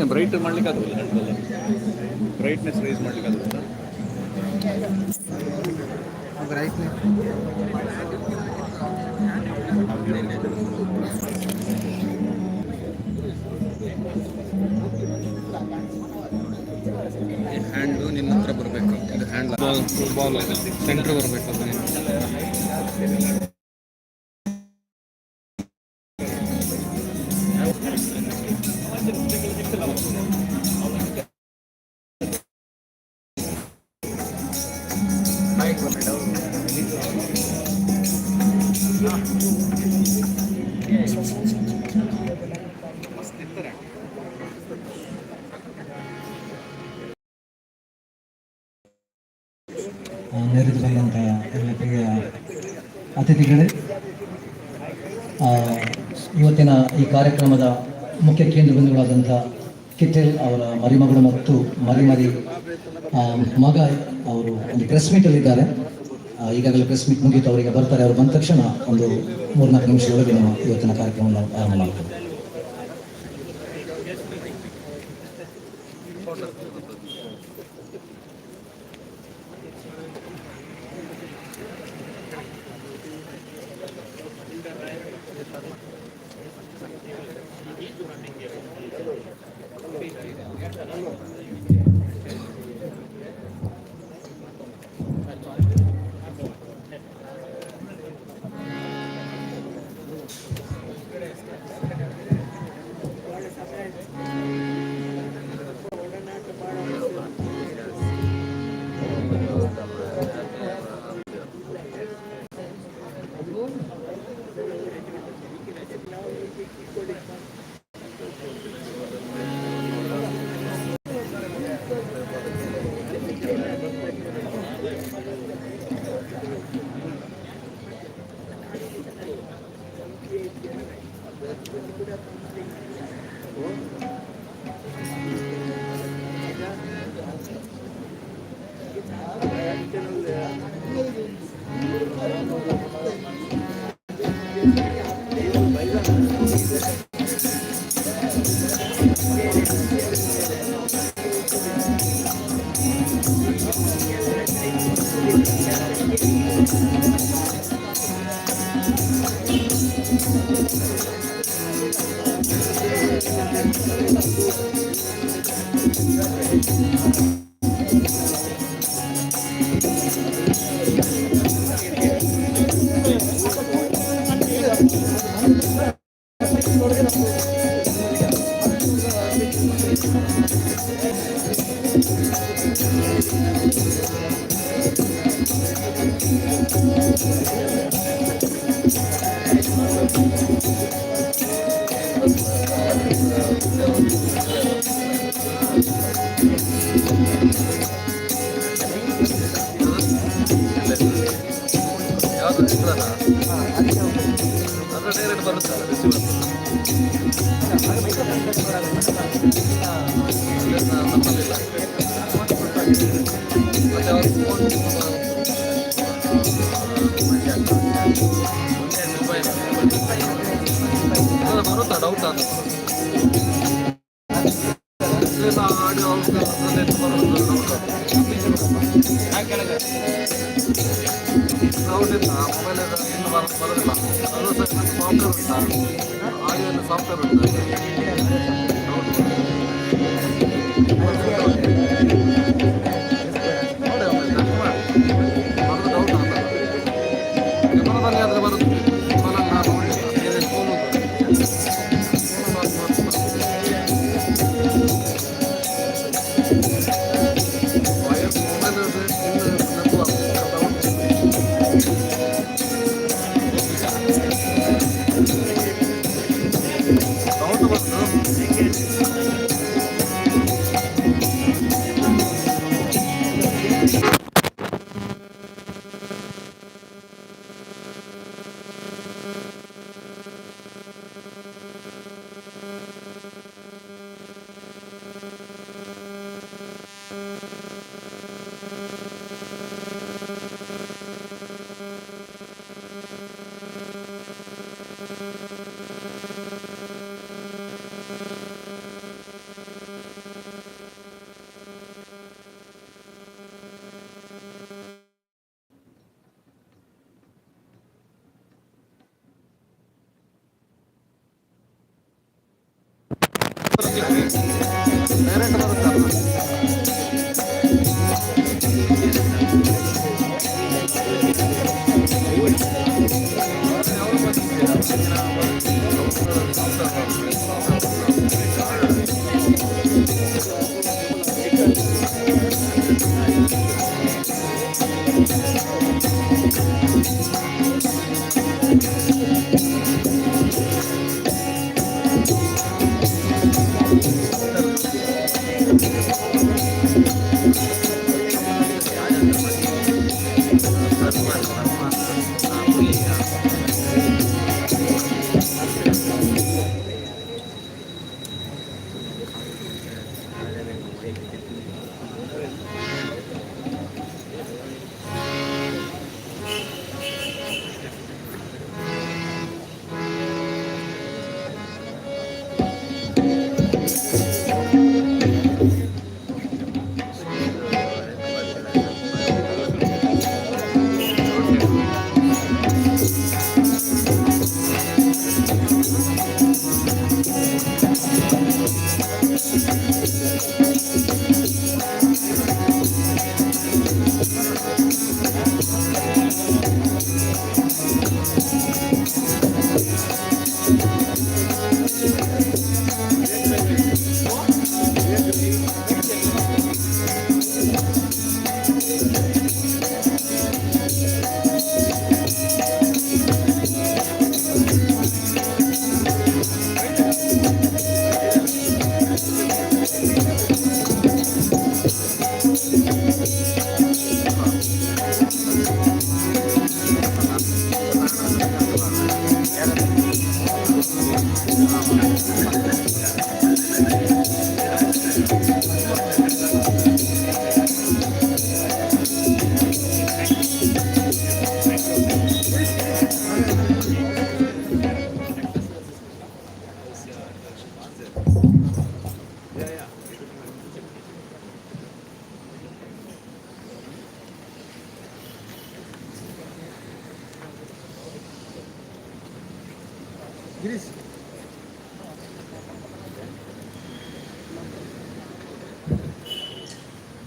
Bright ಮಾಡ್ಲಿಕ್ಕೆ ಆಗೋದಿಲ್ಲ, brightness rice ಮಾಡ್ಲಿಕ್ಕೆ ಆಗೋದಿಲ್ಲ. ಹ್ಯಾಂಡು ನಿನ್ನ ಹತ್ರ ಬರಬೇಕು, ಇದು ಹ್ಯಾಂಡ್ ಬಾಲ್ ಸೆಂಟ್ರ್ ಬರಬೇಕು. ನೆರೆದು ಬಂದಂಥ ಎಲ್ಲ ಪ್ರಿಯ ಅತಿಥಿಗಳೇ, ಇವತ್ತಿನ ಈ ಕಾರ್ಯಕ್ರಮದ ಮುಖ್ಯ ಕೇಂದ್ರ ಬಿಂದುಗಳಾದಂಥ ಕಿಟೆಲ್ ಅವರ ಮರಿಮಗಳು ಮತ್ತು ಮರಿ ಮಗ ಅವರು ಒಂದು ಪ್ರೆಸ್ ಮೀಟಲ್ಲಿದ್ದಾರೆ. ಈಗಾಗಲೇ ಪ್ರೆಸ್ ಮೀಟ್ ಮುಗಿತು, ಅವರಿಗೆ ಬರ್ತಾರೆ. ಅವರು ಬಂದ ತಕ್ಷಣ ಒಂದು 3-4 ನಿಮಿಷದೊಳಗೆ ನಮ್ಮ ಇವತ್ತಿನ ಕಾರ್ಯಕ್ರಮವನ್ನು ಆರಂಭ ಮಾಡ್ತಾರೆ.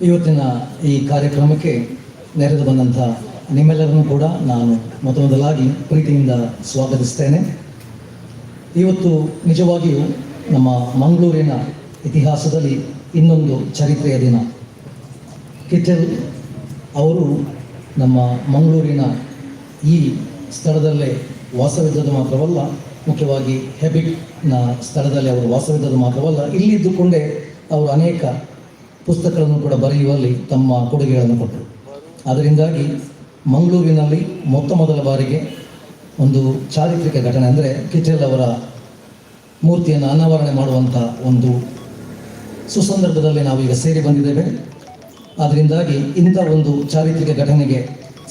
ಇವತ್ತಿನ ಈ ಕಾರ್ಯಕ್ರಮಕ್ಕೆ ನೆರೆದು ಬಂದಂಥ ನಿಮ್ಮೆಲ್ಲರನ್ನು ಕೂಡ ನಾನು ಮೊದಲಾಗಿ ಪ್ರೀತಿಯಿಂದ ಸ್ವಾಗತಿಸ್ತೇನೆ. ಇವತ್ತು ನಿಜವಾಗಿಯೂ ನಮ್ಮ ಮಂಗಳೂರಿನ ಇತಿಹಾಸದಲ್ಲಿ ಇನ್ನೊಂದು ಚರಿತ್ರೆಯ ದಿನ. ಕಿಟೆಲ್ ಅವರು ನಮ್ಮ ಮಂಗಳೂರಿನ ಈ ಸ್ಥಳದಲ್ಲೇ ವಾಸವಿದ್ದದ್ದು ಮಾತ್ರವಲ್ಲ, ಮುಖ್ಯವಾಗಿ ಹೆಬಿಟ್ನ ಸ್ಥಳದಲ್ಲಿ ಅವರು ವಾಸವಿದ್ದದ್ದು ಮಾತ್ರವಲ್ಲ, ಇಲ್ಲಿದ್ದುಕೊಂಡೇ ಅವರು ಅನೇಕ ಪುಸ್ತಕಗಳನ್ನು ಕೂಡ ಬರೆಯುವಲ್ಲಿ ತಮ್ಮ ಕೊಡುಗೆಗಳನ್ನು ಕೊಟ್ಟರು. ಅದರಿಂದಾಗಿ ಮಂಗಳೂರಿನಲ್ಲಿ ಮೊದಲ ಬಾರಿಗೆ ಒಂದು ಚಾರಿತ್ರಿಕ ಘಟನೆ ಅಂದರೆ ಕಿಟೆಲ್ ಅವರ ಮೂರ್ತಿಯನ್ನು ಅನಾವರಣೆ ಮಾಡುವಂಥ ಒಂದು ಸುಸಂದರ್ಭದಲ್ಲಿ ನಾವೀಗ ಸೇರಿ ಬಂದಿದ್ದೇವೆ. ಅದರಿಂದಾಗಿ ಇಂಥ ಒಂದು ಚಾರಿತ್ರಿಕ ಘಟನೆಗೆ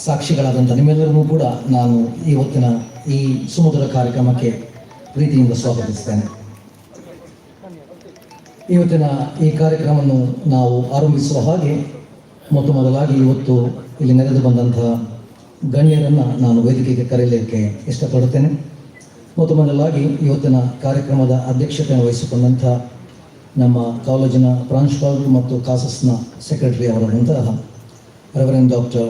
ಸಾಕ್ಷಿಗಳಾದಂಥ ನಿಮ್ಮೆಲ್ಲರಿಗೂ ಕೂಡ ನಾನು ಇವತ್ತಿನ ಈ ಸುಮಧುರ ಕಾರ್ಯಕ್ರಮಕ್ಕೆ ಪ್ರೀತಿಯಿಂದ ಸ್ವಾಗತಿಸ್ತೇನೆ. ಇವತ್ತಿನ ಈ ಕಾರ್ಯಕ್ರಮವನ್ನು ನಾವು ಆರಂಭಿಸುವ ಹಾಗೆ ಮೊದಲಾಗಿ ಇವತ್ತು ಇಲ್ಲಿ ನೆರೆದು ಬಂದಂತಹ ಗಣ್ಯರನ್ನು ನಾನು ವೇದಿಕೆಗೆ ಕರೆಯಲಿಕ್ಕೆ ಇಷ್ಟಪಡುತ್ತೇನೆ. ಮೊದಲಾಗಿ ಇವತ್ತಿನ ಕಾರ್ಯಕ್ರಮದ ಅಧ್ಯಕ್ಷತೆಯನ್ನು ವಹಿಸಿಕೊಂಡಂಥ ನಮ್ಮ ಕಾಲೇಜಿನ ಪ್ರಾಂಶುಪಾಲರು ಮತ್ತು ಕಾಸಸ್ನ secretary ಅವರಾದಂತಹ reverend doctor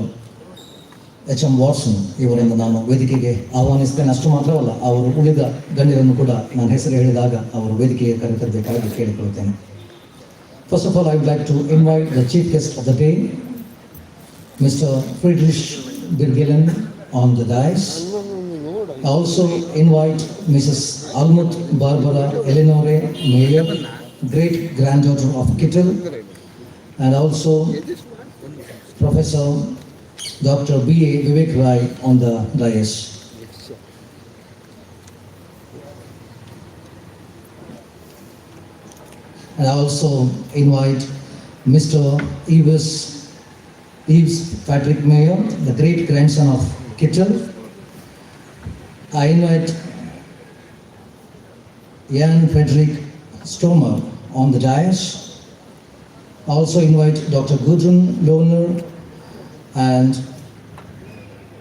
HM. Watson ಇವರನ್ನು ನಾನು ವೇದಿಕೆಗೆ ಆಹ್ವಾನಿಸ್ತೇನೆ. ಅಷ್ಟು ಮಾತ್ರವಲ್ಲ, ಅವರು ಉಳಿದ ಗಣ್ಯರನ್ನು ಕೂಡ ನಾನು ಹೆಸರು ಹೇಳಿದಾಗ ಅವರು ವೇದಿಕೆಗೆ ಕರೆತರಬೇಕಾಗಿ ಕೇಳಿಕೊಳ್ಳುತ್ತೇನೆ. First of all, I would like to invite the chief guest of the day, Mr. Friedrich Birgelen on the dais. I also invite Mrs. Almut Barbara Eleonore Mayer, great granddaughter of Kittel, and also Professor Dr. B.A. Vivek Rai on the dais. And I also invite Mr. Yves Patrick Mayer, the great grandson of Kittel. I invite Jan Frederick Stromer on the dais. I also invite Dr. Gudrun Lohner and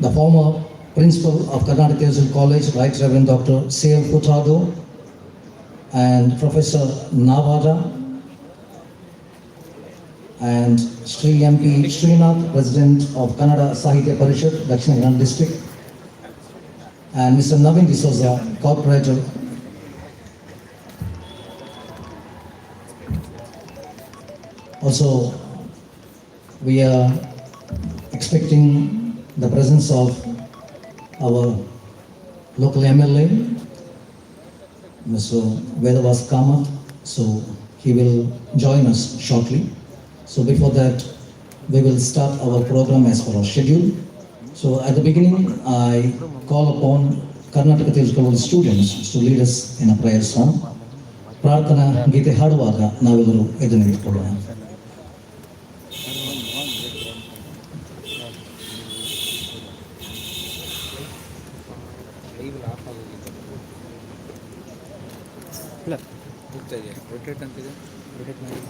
the former principal of Karnataka College, Right Reverend Dr. C.L. Furtado. and Professor Navada, and Sri MP Srinath, President of Kannada Sahitya Parishad, Dakshina Kannada District, and Mr. Navin D'Souza, Corporator. Also, we are expecting the presence of our local MLA, Mr. Vedavas Kamath, so he will join us shortly. So before that, we will start our program as per our schedule. So at the beginning, I call upon Karnataka Theological students to lead us in a prayer song. ಪ್ರಾರ್ಥನಾ ಗೀತೆ ಹಾಡುವಾಗ ನಾವೆಲ್ಲರೂ ಎದ್ದು ನಿಂತುಕೊಳ್ಳೋಣ. Rotate ಅಂತಿದೆ, rotate ಮಾಡಿ.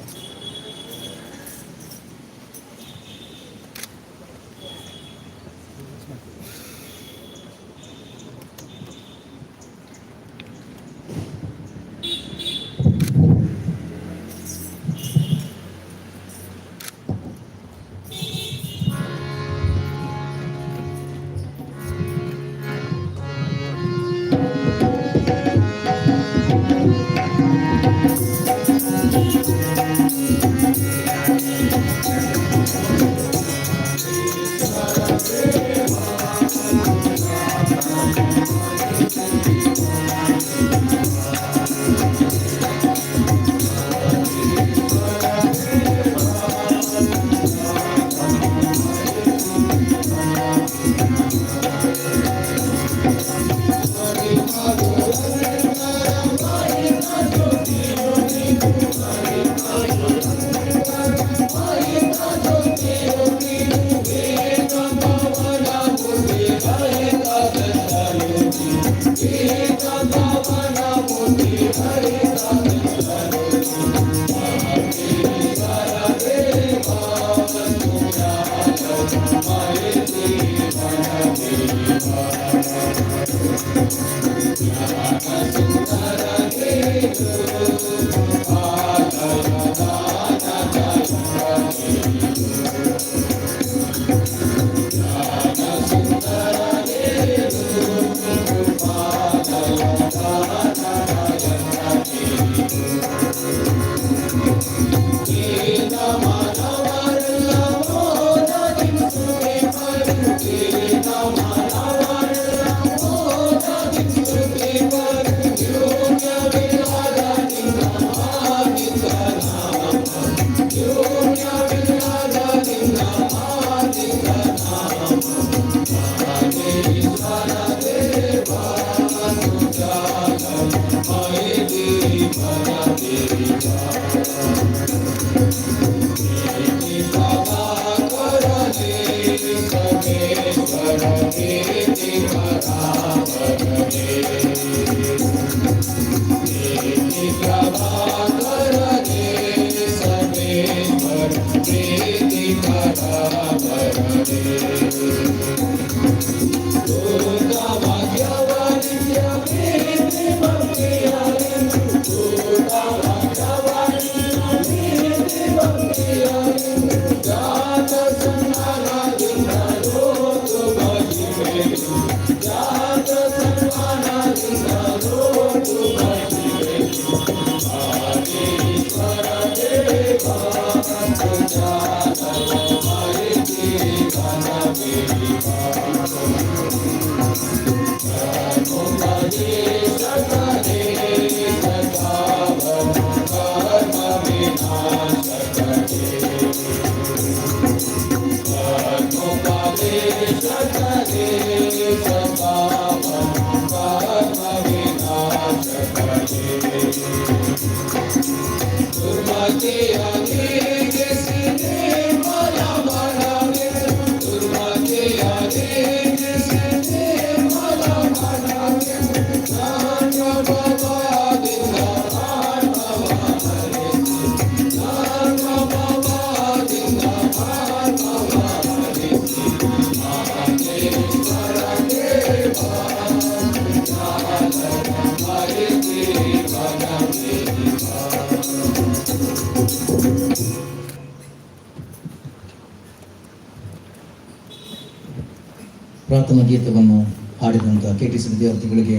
ಪ್ರಾರ್ಥನಾ ಗೀತವನ್ನು ಹಾಡಿದಂಥ KTC ವಿದ್ಯಾರ್ಥಿಗಳಿಗೆ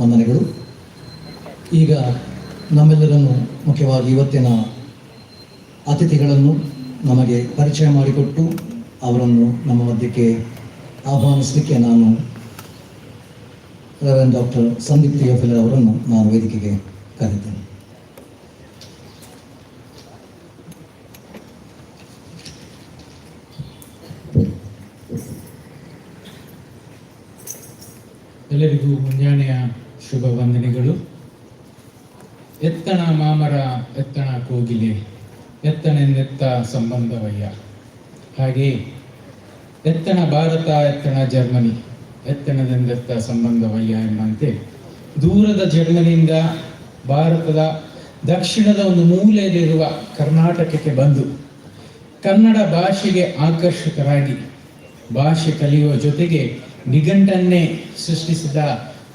ವಂದನೆಗಳು. ಈಗ ನಮ್ಮೆಲ್ಲರನ್ನು, ಮುಖ್ಯವಾಗಿ ಇವತ್ತಿನ ಅತಿಥಿಗಳನ್ನು ನಮಗೆ ಪರಿಚಯ ಮಾಡಿಕೊಟ್ಟು ಅವರನ್ನು ನಮ್ಮ ಮಧ್ಯಕ್ಕೆ ಆಹ್ವಾನಿಸಲಿಕ್ಕೆ ನಾನು ರೆವರೆಂಡ್ ಡಾಕ್ಟರ್ ಸಂದೀಪ್ ಥಿಯೋಫಿಲರ್ ಅವರನ್ನು ನಾನು ವೇದಿಕೆಗೆ ಕರೆಯುತ್ತೇನೆ. ಎಲ್ಲರಿಗೂ ಮುಂಜಾನೆಯ ಶುಭ ವಂದನೆಗಳು. ಎತ್ತಣ ಮಾಮರ ಎತ್ತಣ ಕೋಗಿಲೆ, ಎತ್ತಣೆಂದೆತ್ತ ಸಂಬಂಧವಯ್ಯ. ಹಾಗೆ ಎತ್ತಣ ಭಾರತ ಎತ್ತಣ ಜರ್ಮನಿ, ಎತ್ತಣದೆಂದೆತ್ತ ಸಂಬಂಧವಯ್ಯ ಎಂಬಂತೆ ದೂರದ ಜರ್ಮನಿಯಿಂದ ಭಾರತದ ದಕ್ಷಿಣದ ಒಂದು ಮೂಲೆಯಲ್ಲಿರುವ ಕರ್ನಾಟಕಕ್ಕೆ ಬಂದು ಕನ್ನಡ ಭಾಷೆಗೆ ಆಕರ್ಷಿತರಾಗಿ ಭಾಷೆ ಕಲಿಯುವ ಜೊತೆಗೆ ನಿಘಂಟನ್ನೇ ಸೃಷ್ಟಿಸಿದ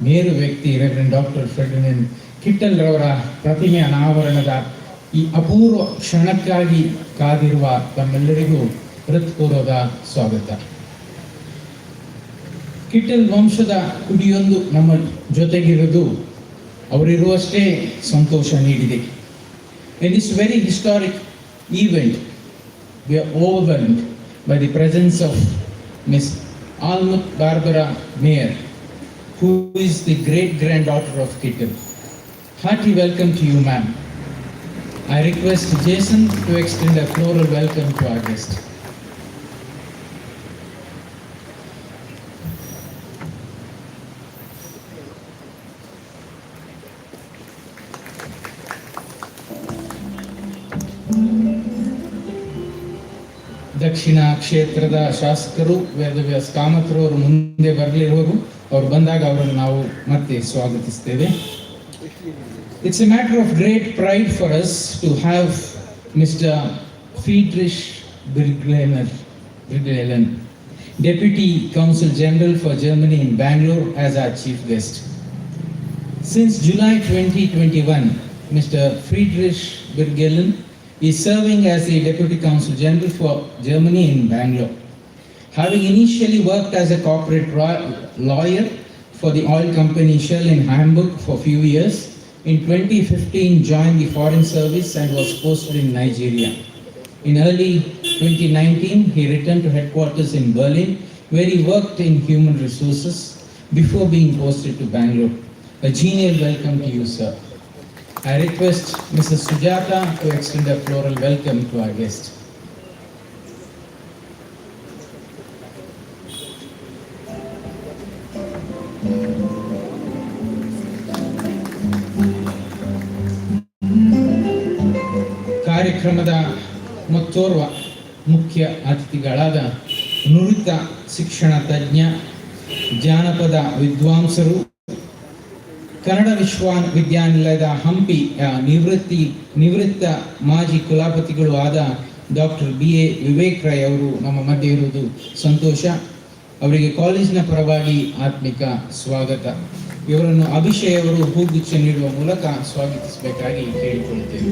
ಮೇರು ವ್ಯಕ್ತಿ ರೆವರೆಂಡ್ ಡಾಕ್ಟರ್ ಫೆರ್ಡಿನೆಂಡ್ ಕಿಟ್ಟಲ್ ರವರ ಪ್ರತಿಮೆ ಅನಾವರಣದ ಈ ಅಪೂರ್ವ ಕ್ಷಣಕ್ಕಾಗಿ ಕಾದಿರುವ ತಮ್ಮೆಲ್ಲರಿಗೂ ಹೃತ್ಪೂರ್ವದ ಸ್ವಾಗತ. ಕಿಟ್ಟಲ್ ವಂಶದ ಕುಡಿಯೊಂದು ನಮ್ಮ ಜೊತೆಗಿರುವುದು ಅವರಿರುವಷ್ಟೇ ಸಂತೋಷ ನೀಡಿದೆ. In this very historic event we are overwhelmed by the presence of Miss Almut Barbara Mayer, who is the great-granddaughter of Kittel. Hearty welcome to you, ma'am. I request Jason to extend a floral welcome to our guest. ದಕ್ಷಿಣ ಕ್ಷೇತ್ರದ ಶಾಸಕರು ವೇದವ್ಯಾಸ ಕಾಮತ್ರವರು ಮುಂದೆ ಬರಲಿರುವರು. ಅವರು ಬಂದಾಗ ಅವರನ್ನು ನಾವು ಮತ್ತೆ ಸ್ವಾಗತಿಸ್ತೇವೆ. It's a matter of great pride for us to have mister Friedrich Birgleelan, deputy consul general for Germany in Bangalore, as our chief guest. Since July 2021, Mr. Friedrich Birgelen is serving as the Deputy Consul General for Germany in Bangalore. Having initially worked as a corporate lawyer for the oil company Shell in Hamburg for a few years, in 2015 joined the Foreign Service and was posted in Nigeria. In early 2019, he returned to headquarters in Berlin, where he worked in human resources before being posted to Bangalore. A genial welcome to you, sir. I request Mrs. Sujata to extend a floral welcome to our guest. ಕಾರ್ಯಕ್ರಮದ ಮತ್ತೋರ್ವ ಮುಖ್ಯ ಅತಿಥಿಗಳಾದ ನುರಿತ ಶಿಕ್ಷಣ ತಜ್ಞ, ಜಾನಪದ ವಿದ್ವಾಂಸರು, ಕನ್ನಡ ವಿಶ್ವವಿದ್ಯಾನಿಲಯದ ಹಂಪಿ ನಿವೃತ್ತ ಮಾಜಿ ಕುಲಪತಿಗಳು ಆದ ಡಾಕ್ಟರ್ BA ವಿವೇಕ್ ರೈ ಅವರು ನಮ್ಮ ಮಧ್ಯೆ ಇರುವುದು ಸಂತೋಷ. ಅವರಿಗೆ ಕಾಲೇಜಿನ ಪರವಾಗಿ ಆತ್ಮಿಕ ಸ್ವಾಗತ. ಇವರನ್ನು ಅಭಿಷೇಕ್ ಅವರು ಹೂಗುಚ್ಛ ನೀಡುವ ಮೂಲಕ ಸ್ವಾಗತಿಸಬೇಕಾಗಿ ಕೇಳಿಕೊಳ್ಳುತ್ತೇವೆ.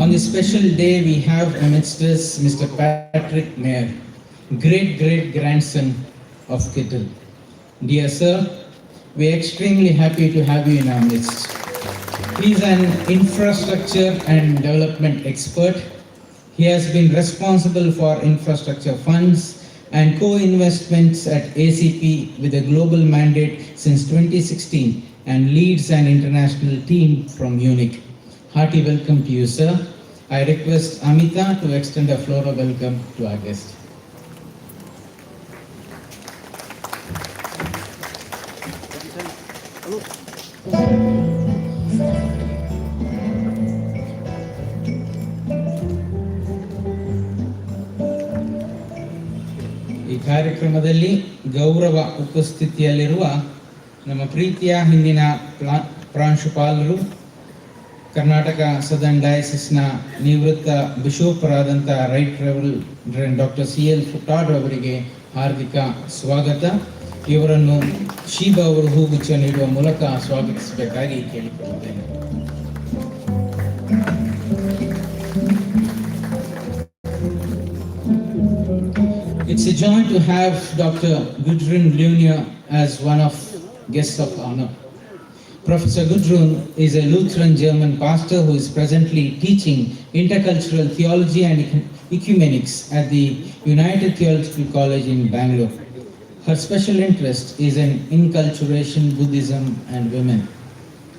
On this special day, we have amidst us Mr. Patrick Mayer, great-grandson of Kittel. Dear sir, we are extremely happy to have you in our midst. He is an infrastructure and development expert. He has been responsible for infrastructure funds and co-investments at ACP with a global mandate since 2016 and leads an international team from Munich. Hearty welcome to you, sir. I request Amita to extend a floral welcome to our guest. ಈ ಕಾರ್ಯಕ್ರಮದಲ್ಲಿ ಗೌರವ ಉಪಸ್ಥಿತಿಯಲ್ಲಿರುವ ನಮ್ಮ ಪ್ರೀತಿಯ ಹಿಂದಿನ ಪ್ರಾಂಶುಪಾಲರು, Karnataka southern ಡಯಾಸಿಸ್ನ ನಿವೃತ್ತ ಬಿಷೋಪರಾದಂಥ right reverend doctor CL ಫುಟಾಡ್ ಅವರಿಗೆ ಹಾರ್ದಿಕ ಸ್ವಾಗತ. ಇವರನ್ನು ಶೀಬಾ ಅವರು ಹೂಗುಚ್ಛ ನೀಡುವ ಮೂಲಕ ಸ್ವಾಗತಿಸಬೇಕಾಗಿ ಕೇಳಿಕೊಳ್ಳುತ್ತೇನೆ. It's a joy to have Dr. Gudrun Lunier as one of guests of honor. Professor Gudrun is a Lutheran German pastor who is presently teaching intercultural theology and ecumenics at the United Theological College in Bangalore. Her special interest is in inculturation, Buddhism and women.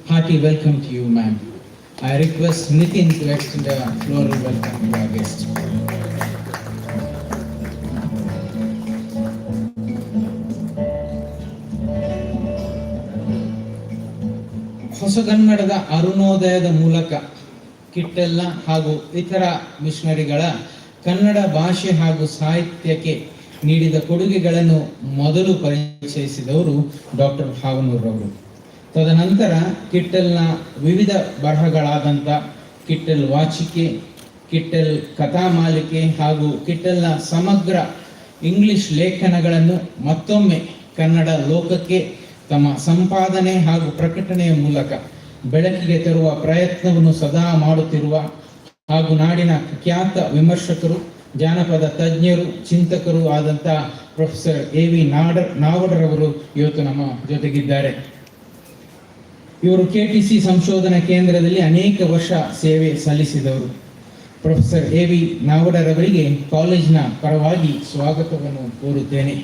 Hearty welcome to you, ma'am. I request Nitin to extend a floral welcome to our guest. ಹೊಸಗನ್ನಡದ ಅರುಣೋದಯದ ಮೂಲಕ ಕಿಟ್ಟೆಲ್ಲ ಹಾಗೂ ಇತರ ಮಿಷನರಿಗಳ ಕನ್ನಡ ಭಾಷೆ ಹಾಗೂ ಸಾಹಿತ್ಯಕ್ಕೆ ನೀಡಿದ ಕೊಡುಗೆಗಳನ್ನು ಮೊದಲು ಪರಿಚಯಿಸಿದವರು doctor ಭಾವನೂರವರು. ತದನಂತರ ಕಿಟ್ಟೆಲ್ನ ವಿವಿಧ ಬರಹಗಳಾದಂಥ ಕಿಟ್ಟೆಲ್ ವಾಚಿಕೆ, ಕಿಟ್ಟೆಲ್ ಕಥಾಮಾಲಿಕೆ ಹಾಗೂ ಕಿಟ್ಟೆಲ್ನ ಸಮಗ್ರ ಇಂಗ್ಲಿಷ್ ಲೇಖನಗಳನ್ನು ಮತ್ತೊಮ್ಮೆ ಕನ್ನಡ ಲೋಕಕ್ಕೆ ತಮ್ಮ ಸಂಪಾದನೆ ಹಾಗೂ ಪ್ರಕಟಣೆಯ ಮೂಲಕ ಬೆಳಕಿಗೆ ತರುವ ಪ್ರಯತ್ನವನ್ನು ಸದಾ ಮಾಡುತ್ತಿರುವ ಹಾಗೂ ನಾಡಿನ ಖ್ಯಾತ ವಿಮರ್ಶಕರು, ಜಾನಪದ ತಜ್ಞರು, ಚಿಂತಕರು ಆದಂಥ ಪ್ರೊಫೆಸರ್ ಎ.ವಿ. ನಾವಡರವರು ಇವತ್ತು ನಮ್ಮ ಜೊತೆಗಿದ್ದಾರೆ. ಇವರು ಕೆಟಿಸಿ ಸಂಶೋಧನಾ ಕೇಂದ್ರದಲ್ಲಿ ಅನೇಕ ವರ್ಷ ಸೇವೆ ಸಲ್ಲಿಸಿದವರು. Professor AV. ನಾವಡರವರಿಗೆ ಕಾಲೇಜಿನ ಪರವಾಗಿ ಸ್ವಾಗತವನ್ನು ಕೋರುತ್ತೇನೆ.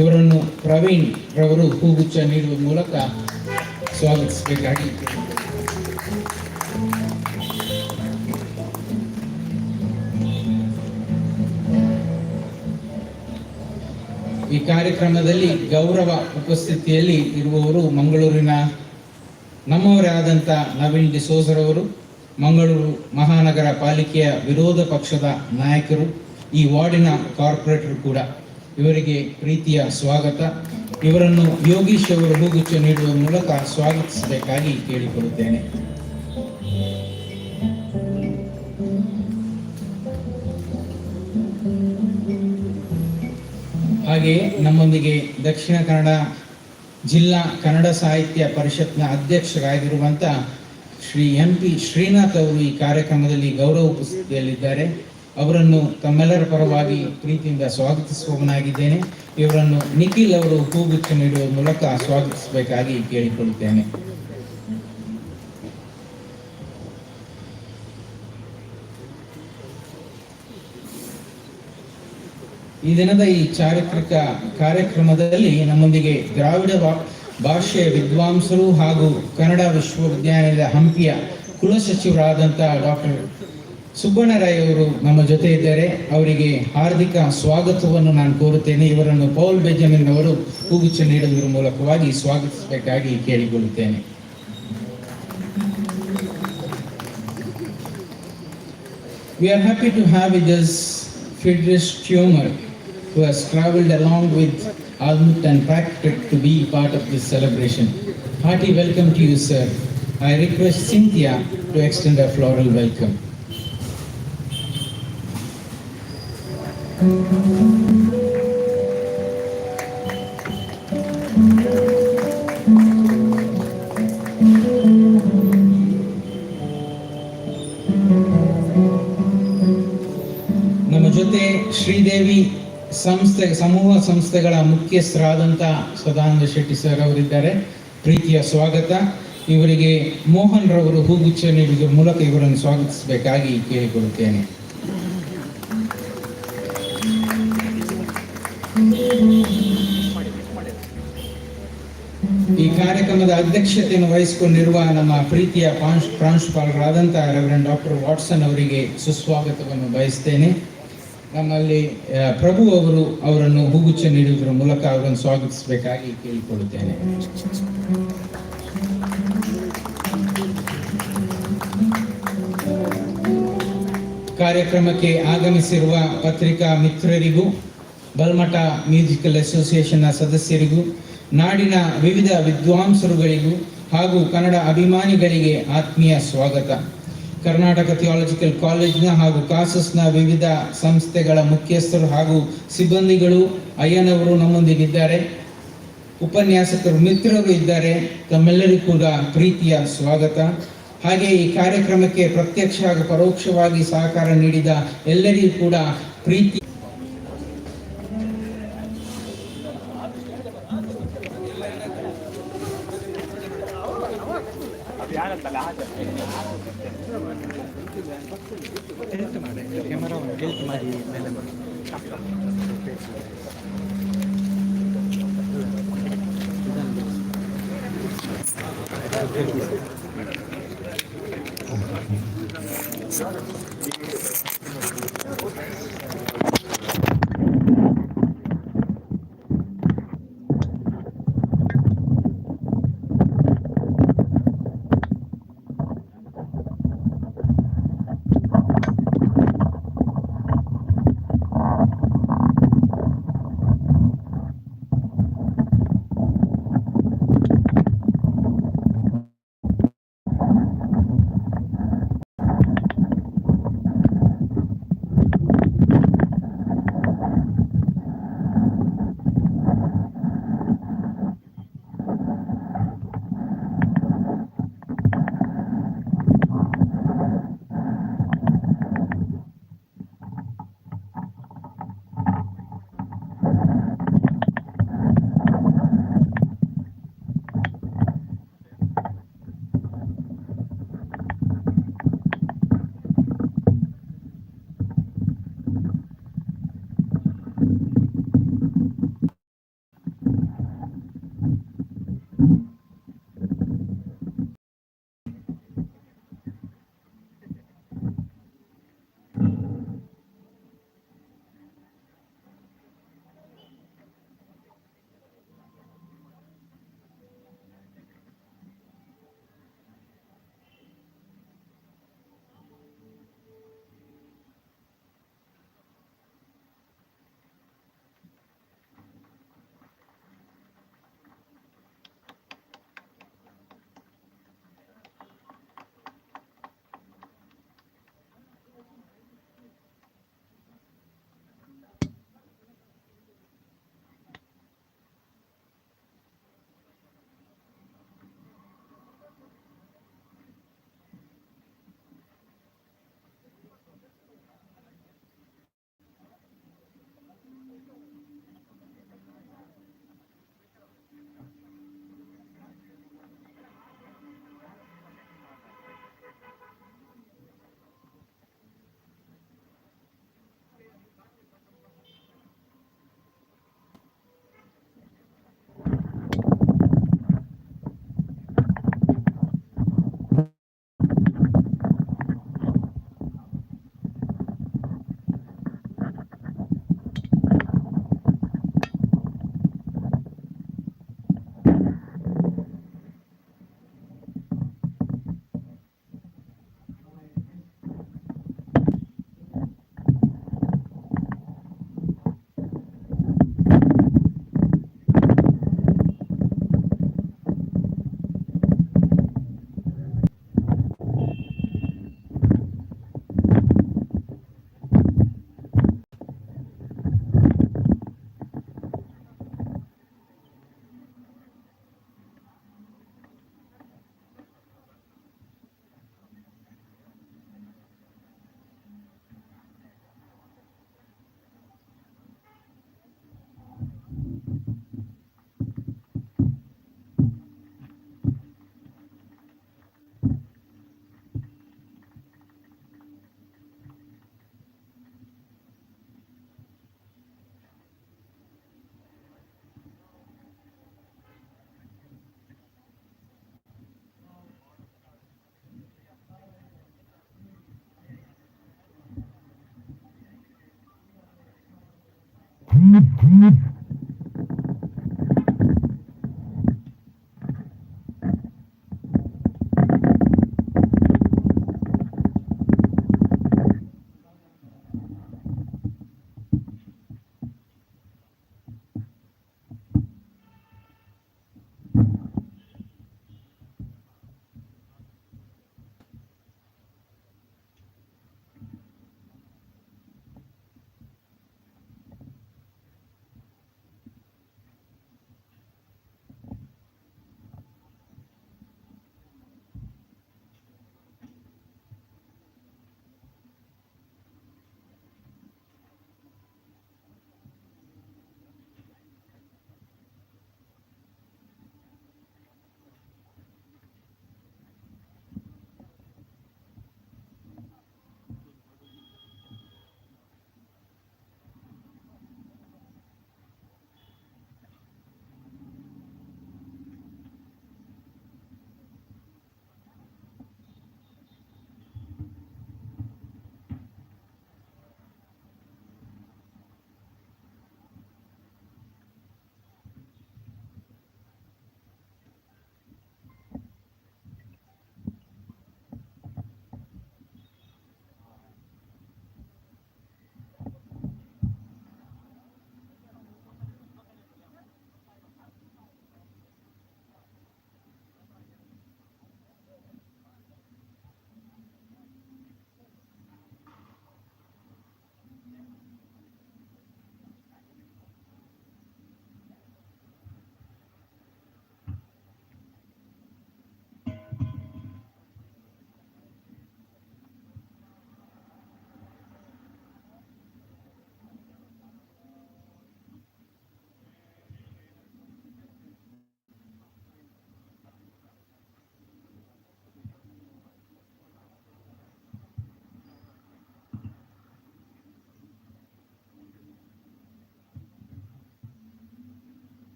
ಇವರನ್ನು ಪ್ರವೀಣ್ ರವರು ಹೂಗುಚ್ಛ ನೀಡುವ ಮೂಲಕ ಸ್ವಾಗತಿಸಬೇಕಾಗಿ ಈ ಕಾರ್ಯಕ್ರಮದಲ್ಲಿ ಗೌರವ ಉಪಸ್ಥಿತಿಯಲ್ಲಿ ಇರುವವರು ಮಂಗಳೂರಿನ ನಮ್ಮವರೇ ಆದಂಥ ನವೀನ್ ಡಿಸೋಜರವರು, ಮಂಗಳೂರು ಮಹಾನಗರ ಪಾಲಿಕೆಯ ವಿರೋಧ ಪಕ್ಷದ ನಾಯಕರು, ಈ ವಾರ್ಡಿನ ಕಾರ್ಪೊರೇಟರ್ ಕೂಡ. ಇವರಿಗೆ ಪ್ರೀತಿಯ ಸ್ವಾಗತ. ಇವರನ್ನು ಯೋಗೀಶ್ ಅವರು ಹೂಗುಚ್ಛ ನೀಡುವ ಮೂಲಕ ಸ್ವಾಗತಿಸಬೇಕಾಗಿ ಕೇಳಿಕೊಳ್ಳುತ್ತೇನೆ. ಹಾಗೆಯೇ ನಮ್ಮೊಂದಿಗೆ ದಕ್ಷಿಣ ಕನ್ನಡ ಜಿಲ್ಲಾ ಕನ್ನಡ ಸಾಹಿತ್ಯ ಪರಿಷತ್ನ ಅಧ್ಯಕ್ಷರಾಗಿರುವಂಥ ಶ್ರೀ ಎಂ.ಪಿ. ಶ್ರೀನಾಥ್ ಅವರು ಈ ಕಾರ್ಯಕ್ರಮದಲ್ಲಿ ಗೌರವ ಉಪಸ್ಥಿತಿಯಲ್ಲಿದ್ದಾರೆ. ಅವರನ್ನು ತಮ್ಮೆಲ್ಲರ ಪರವಾಗಿ ಪ್ರೀತಿಯಿಂದ ಸ್ವಾಗತಿಸುವವನಾಗಿದ್ದೇನೆ. ಇವರನ್ನು ನಿಖಿಲ್ ಅವರು ಹೂಗುಚ್ಛ ನೀಡುವ ಮೂಲಕ ಸ್ವಾಗತಿಸಬೇಕಾಗಿ ಕೇಳಿಕೊಳ್ಳುತ್ತೇನೆ. ಈ ದಿನದ ಈ ಚಾರಿತ್ರಿಕ ಕಾರ್ಯಕ್ರಮದಲ್ಲಿ ನಮ್ಮೊಂದಿಗೆ ದ್ರಾವಿಡ ಭಾಷೆಯ ವಿದ್ವಾಂಸರು ಹಾಗೂ ಕನ್ನಡ ವಿಶ್ವವಿದ್ಯಾಲಯದ ಹಂಪಿಯ ಕುಲಸಚಿವರಾದಂಥ ಡಾಕ್ಟರ್ ಸುಬ್ಬಣ್ಣರಾಯ್ ಅವರು ನಮ್ಮ ಜೊತೆ ಇದ್ದಾರೆ. ಅವರಿಗೆ ಹಾರ್ದಿಕ ಸ್ವಾಗತವನ್ನು ನಾನು ಕೋರುತ್ತೇನೆ. ಇವರನ್ನು ಪೌಲ್ ಬೆಂಜಮಿನ್ ಅವರು ಹೂಗುಚ್ಛ ನೀಡುವುದರ ಮೂಲಕವಾಗಿ ಸ್ವಾಗತಿಸಬೇಕಾಗಿ ಕೇಳಿಕೊಳ್ಳುತ್ತೇನೆ. We are happy to have with us Friedrich Thürmer, who has traveled along with Almut and Patrick to be part of this celebration. Hearty welcome to you, sir. I request Cynthia to extend a floral welcome. ನಮ್ಮ ಜೊತೆ ಶ್ರೀದೇವಿ ಸಮೂಹ ಸಂಸ್ಥೆಗಳ ಮುಖ್ಯಸ್ಥರಾದಂಥ Sadananda Shetty sir ಅವರಿದ್ದಾರೆ. ಪ್ರೀತಿಯ ಸ್ವಾಗತ. ಇವರಿಗೆ ಮೋಹನ್ ರವರು ಹೂಗುಚ್ಛ ನೀಡುವ ಮೂಲಕ ಇವರನ್ನು ಸ್ವಾಗತಿಸಬೇಕಾಗಿ ಕೇಳಿಕೊಳ್ಳುತ್ತೇನೆ. ಈ ಕಾರ್ಯಕ್ರಮದ ಅಧ್ಯಕ್ಷತೆಯನ್ನು ವಹಿಸಿಕೊಂಡಿರುವ ನಮ್ಮ ಪ್ರೀತಿಯ ಪ್ರಾಂಶುಪಾಲರಾದಂಥ ರೆವರೆಂಡ್ ಡಾಕ್ಟರ್ ವಾಟ್ಸನ್ ಅವರಿಗೆ ಸುಸ್ವಾಗತವನ್ನು ಬಯಸ್ತೇನೆ. ನಮ್ಮಲ್ಲಿ ಪ್ರಭು ಅವರು ಅವರನ್ನು ಹೂಗುಚ್ಛ ನೀಡುವುದರ ಮೂಲಕ ಅವರನ್ನು ಸ್ವಾಗತಿಸಬೇಕಾಗಿ ಕೇಳಿಕೊಳ್ಳುತ್ತೇನೆ. ಕಾರ್ಯಕ್ರಮಕ್ಕೆ ಆಗಮಿಸಿರುವ ಪತ್ರಿಕಾ ಮಿತ್ರರಿಗೂ, ಬಲ್ಮಠ ಮ್ಯೂಸಿಕಲ್ ಅಸೋಸಿಯೇಷನ್ನ ಸದಸ್ಯರಿಗೂ, ನಾಡಿನ ವಿವಿಧ ವಿದ್ವಾಂಸರುಗಳಿಗೂ ಹಾಗೂ ಕನ್ನಡ ಅಭಿಮಾನಿಗಳಿಗೆ ಆತ್ಮೀಯ ಸ್ವಾಗತ. ಕರ್ನಾಟಕ ಥಿಯಾಲಜಿಕಲ್ ಕಾಲೇಜ್ನ ಹಾಗೂ ಕಾಸಸ್ನ ವಿವಿಧ ಸಂಸ್ಥೆಗಳ ಮುಖ್ಯಸ್ಥರು ಹಾಗೂ ಸಿಬ್ಬಂದಿಗಳು, ಅಯ್ಯನವರು ನಮ್ಮೊಂದಿಗಿದ್ದಾರೆ, ಉಪನ್ಯಾಸಕರು ಮಿತ್ರರು ಇದ್ದಾರೆ. ತಮ್ಮೆಲ್ಲರಿಗೂ ಕೂಡ ಪ್ರೀತಿಯ ಸ್ವಾಗತ. ಹಾಗೆ ಈ ಕಾರ್ಯಕ್ರಮಕ್ಕೆ ಪ್ರತ್ಯಕ್ಷ ಹಾಗೂ ಪರೋಕ್ಷವಾಗಿ ಸಹಕಾರ ನೀಡಿದ ಎಲ್ಲರಿಗೂ ಕೂಡ ಪ್ರೀತಿ. ಕ್ಯಾಮರಾ ಟಿಲ್ಟ್ ಮಾಡಿ ಮೇಲೆ ಮಾಡಿ.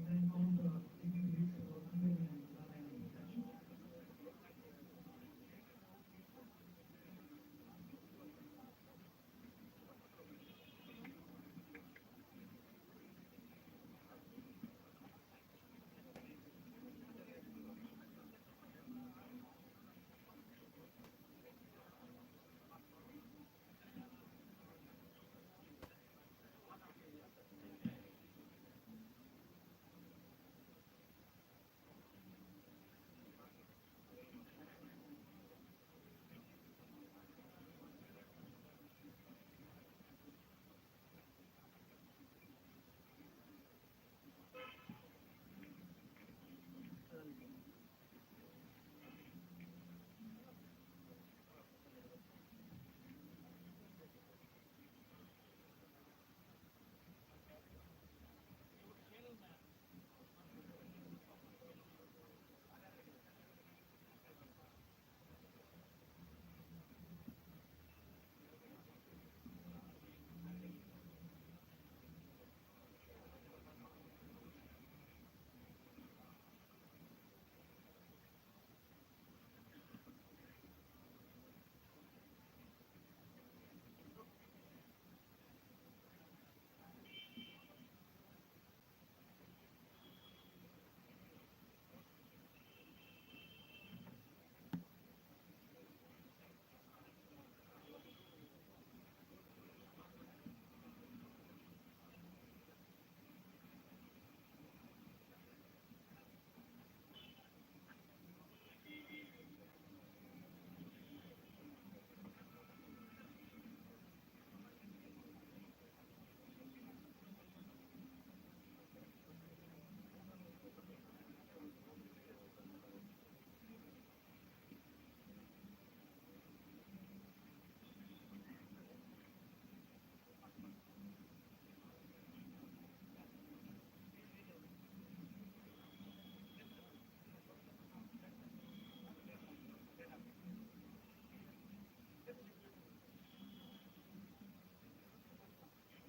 then found the dignitaries for unveiling and unveiling session.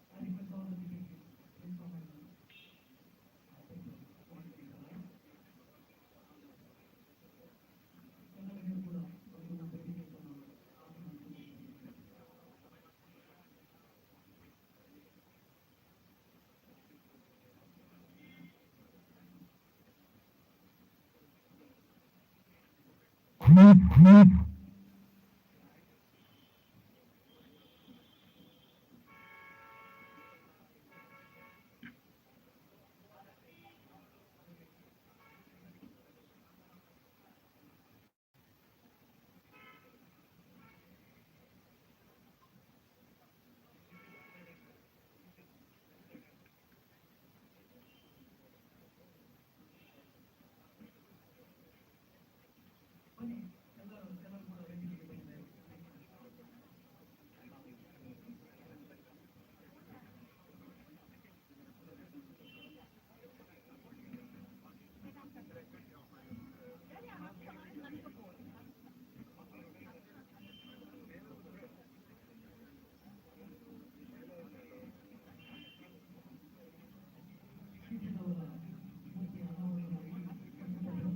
I request all the dignitaries, please come and take the point of the line. ಎಲ್ಲರಿಗೂ ಕೂಡ ಒಂದು ವೇದಿಕೆಯನ್ನು ಆಹ್ವಾನಿಸುತ್ತೇನೆ. ಬನ್ನಿ ಎಲ್ಲರೂ ಕೂಡ ವೇದಿಕೆಗೆ ಬಂದಿದ್ದಾರೆ. ಮೂರ್ತಿ ಅನಾವರಣ ಮಾಡಿ ವಿದ್ಯಾರ್ಥಿಗಳು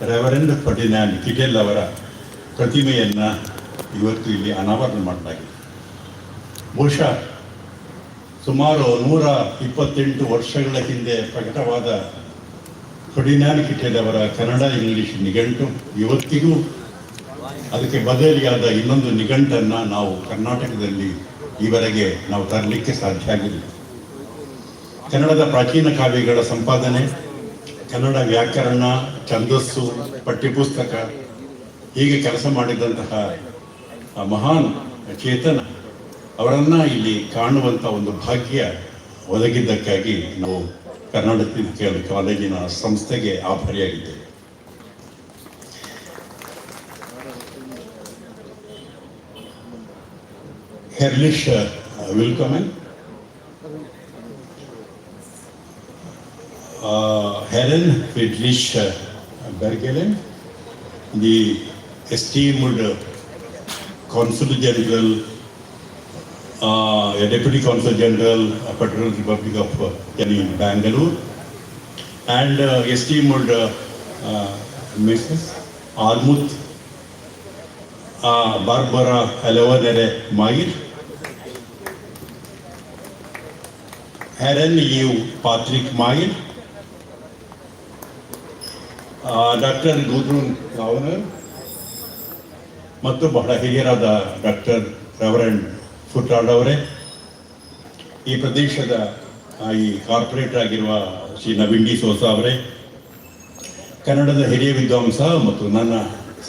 ರೆವರೆಂಡ್ ಫರ್ಡಿನ್ಯಾಂಡ್ ಕಿಟೆಲ್ ಅವರ ಪ್ರತಿಮೆಯನ್ನು ಇವತ್ತು ಇಲ್ಲಿ ಅನಾವರಣ ಮಾಡಲಾಗಿದೆ. ಬಹುಶಃ ಸುಮಾರು 128 ವರ್ಷಗಳ ಹಿಂದೆ ಪ್ರಕಟವಾದ ಫರ್ಡಿನ್ಯಾಂಡ್ ಕಿಟೆಲ್ ಅವರ ಕನ್ನಡ ಇಂಗ್ಲಿಷ್ ನಿಘಂಟು ಇವತ್ತಿಗೂ ಅದಕ್ಕೆ ಬದಲಿಯಾದ ಇನ್ನೊಂದು ನಿಘಂಟನ್ನು ನಾವು ಕರ್ನಾಟಕದಲ್ಲಿ ಈವರೆಗೆ ನಾವು ತರಲಿಕ್ಕೆ ಸಾಧ್ಯ ಆಗಿಲ್ಲ. ಕನ್ನಡದ ಪ್ರಾಚೀನ ಕಾವ್ಯಗಳ ಸಂಪಾದನೆ, ಕನ್ನಡ ವ್ಯಾಕರಣ, ಛಂದಸ್ಸು, ಪಠ್ಯಪುಸ್ತಕ ಹೀಗೆ ಕೆಲಸ ಮಾಡಿದಂತಹ ಮಹಾನ್ ಚೇತನ ಅವರನ್ನು ಇಲ್ಲಿ ಕಾಣುವಂಥ ಒಂದು ಭಾಗ್ಯ ಒದಗಿದ್ದಕ್ಕಾಗಿ ನಾವು ಕರ್ನಾಟಕ ಕಾಲೇಜಿನ ಸಂಸ್ಥೆಗೆ ಆಭಾರಿಯಾಗಿದ್ದೇವೆ. Herrlich willkommen. Herren Friedrich Bergelen, the esteemed Consul General, Deputy Consul General, Federal Republic of Bangalore, and esteemed Mrs. Almuth Barbara Alavanere Mair, Herren Liu Patrick Mair, doctor Gudrun Rauner ಮತ್ತು ಬಹಳ ಹಿರಿಯರಾದ ಡಾಕ್ಟರ್ ರೆವರೆಂಡ್ ಫುಟ್ರಾಡ್ ಅವರೇ, ಈ ಪ್ರದೇಶದ ಈ corporate ಆಗಿರುವ Shri Naveen D ಸೋಸಾ ಅವರೇ, ಕನ್ನಡದ ಹಿರಿಯ ವಿದ್ವಾಂಸ ಮತ್ತು ನನ್ನ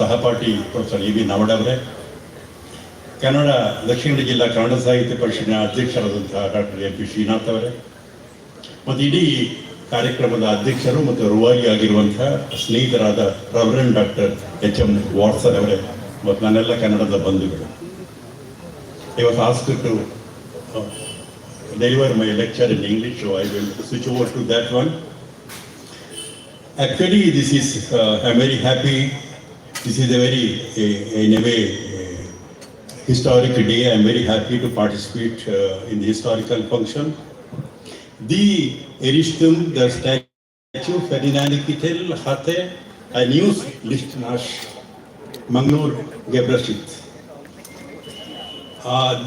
ಸಹಪಾಠಿ ಪ್ರೊಫೆಸರ್ ಇ ವಿ ನಾವಡ್ ಅವರೇ, ಕನ್ನಡ ದಕ್ಷಿಣ ಜಿಲ್ಲಾ ಕನ್ನಡ ಸಾಹಿತ್ಯ ಪರಿಷತ್ತಿನ ಅಧ್ಯಕ್ಷರಾದಂತಹ ಡಾಕ್ಟರ್ ಎಂ ಪಿ ಶ್ರೀನಾಥ್ ಅವರೇ, ಮತ್ತು ಇಡೀ ಕಾರ್ಯಕ್ರಮದ ಅಧ್ಯಕ್ಷರು ಮತ್ತು ರೂವಾರಿ ಆಗಿರುವಂತಹ ಸ್ನೇಹಿತರಾದ reverend doctor H M Watson ಅವರೇ ಮತ್ತು ನನ್ನೆಲ್ಲ ಕನ್ನಡದ ಬಂಧುಗಳು. I was asked to deliver my lecture in English, so I will switch over to that one. Actually, this is, I'm very happy. This is a very, in a way, historic day. I'm very happy to participate in the historical function. The Erishtum, the statue Ferdinand Kittel hatte ein News Licht nach Mangalore Gebrashit.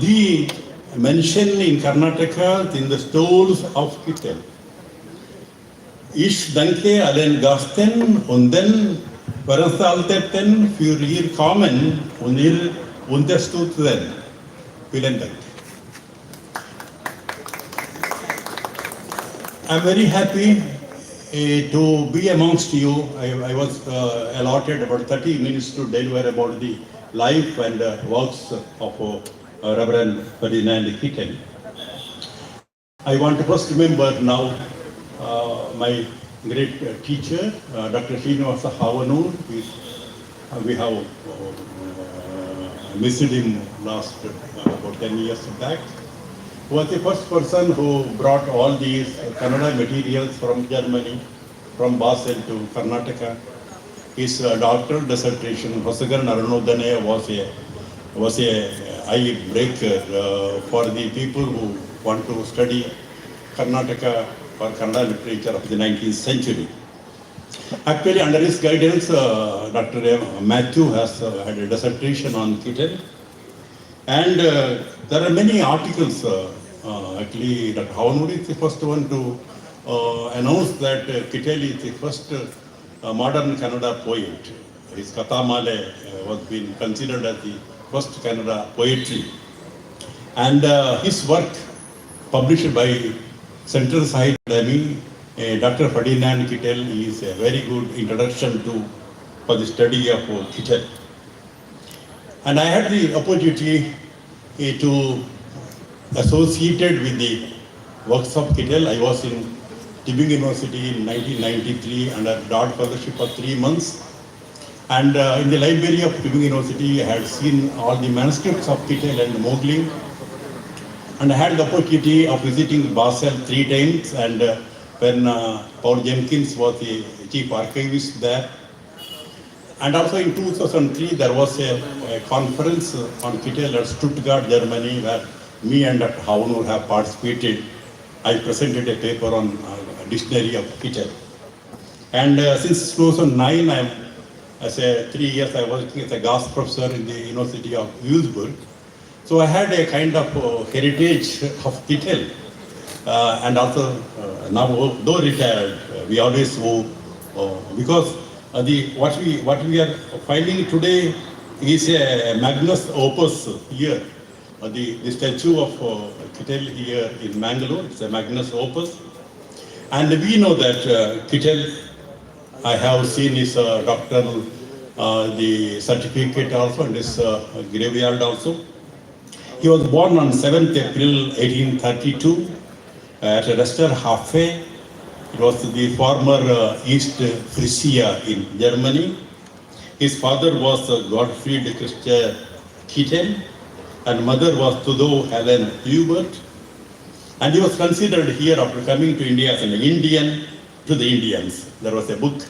The mention in Karnataka in the stoles of Kittel. Ich danke allen Gasten und den Veranstalteten für ihr Kommen und ihr Unterstützen. Vielen Dank. I'm very happy to be amongst you. I was allotted about 30 minutes to deliver about the life and works of Reverend Ferdinand Kittel. I want to first remember now my great teacher, Dr. Srinivasa Havanur. We have missed him last about 10 years back. Who was the first person who brought all these Kannada materials from Germany, from Basel to Karnataka. His doctoral dissertation, Hosagar Naranodane, was a eye breaker for the people who want to study Karnataka or Kannada literature of the 19th century. Actually, under his guidance, Dr. Matthew has had a dissertation on Kittel. And there are many articles. Actually, Dr. Havanur is the first one to announce that Kittel is the first modern Kannada poet. His Kathamale was being considered as the first Kannada poetry. And his work, published by Central Sahitya Academy, Dr. Ferdinand Kittel, is a very good introduction for the study of Kittel. And I had the opportunity to associated with the works of Kittel. I was in Tübingen University in 1993 under Dodd Fellowship for 3 months. And in the library of Tübingen University, I had seen all the manuscripts of Kittel and Mogling. And I had the opportunity of visiting Basel 3 times. And when Paul Jenkins was the chief archivist there. And also in 2003, there was a conference on Kittel at Stuttgart, Germany, where me and Dr. Havanur have participated. I presented a paper on a dictionary of Kittel. And since 2009, as a 3 years, I was working as a Gast professor in the University of Würzburg. So I had a kind of heritage of Kittel. And also, now though retired, we always owe, because what we are finding today is a magnus opus here. The statue of Kittel here in Mangalore, it's a magnus opus. And we know that Kittel, I have seen his doctoral the certificate also and his graveyard also. He was born on 7th April 1832 at Rester Hafe. It was the former East Frisia in Germany. His father was Gottfried Christian Kittel and mother was Tudo Helen Hubert. And he was considered here after coming to India as an Indian to the Indians. There was a book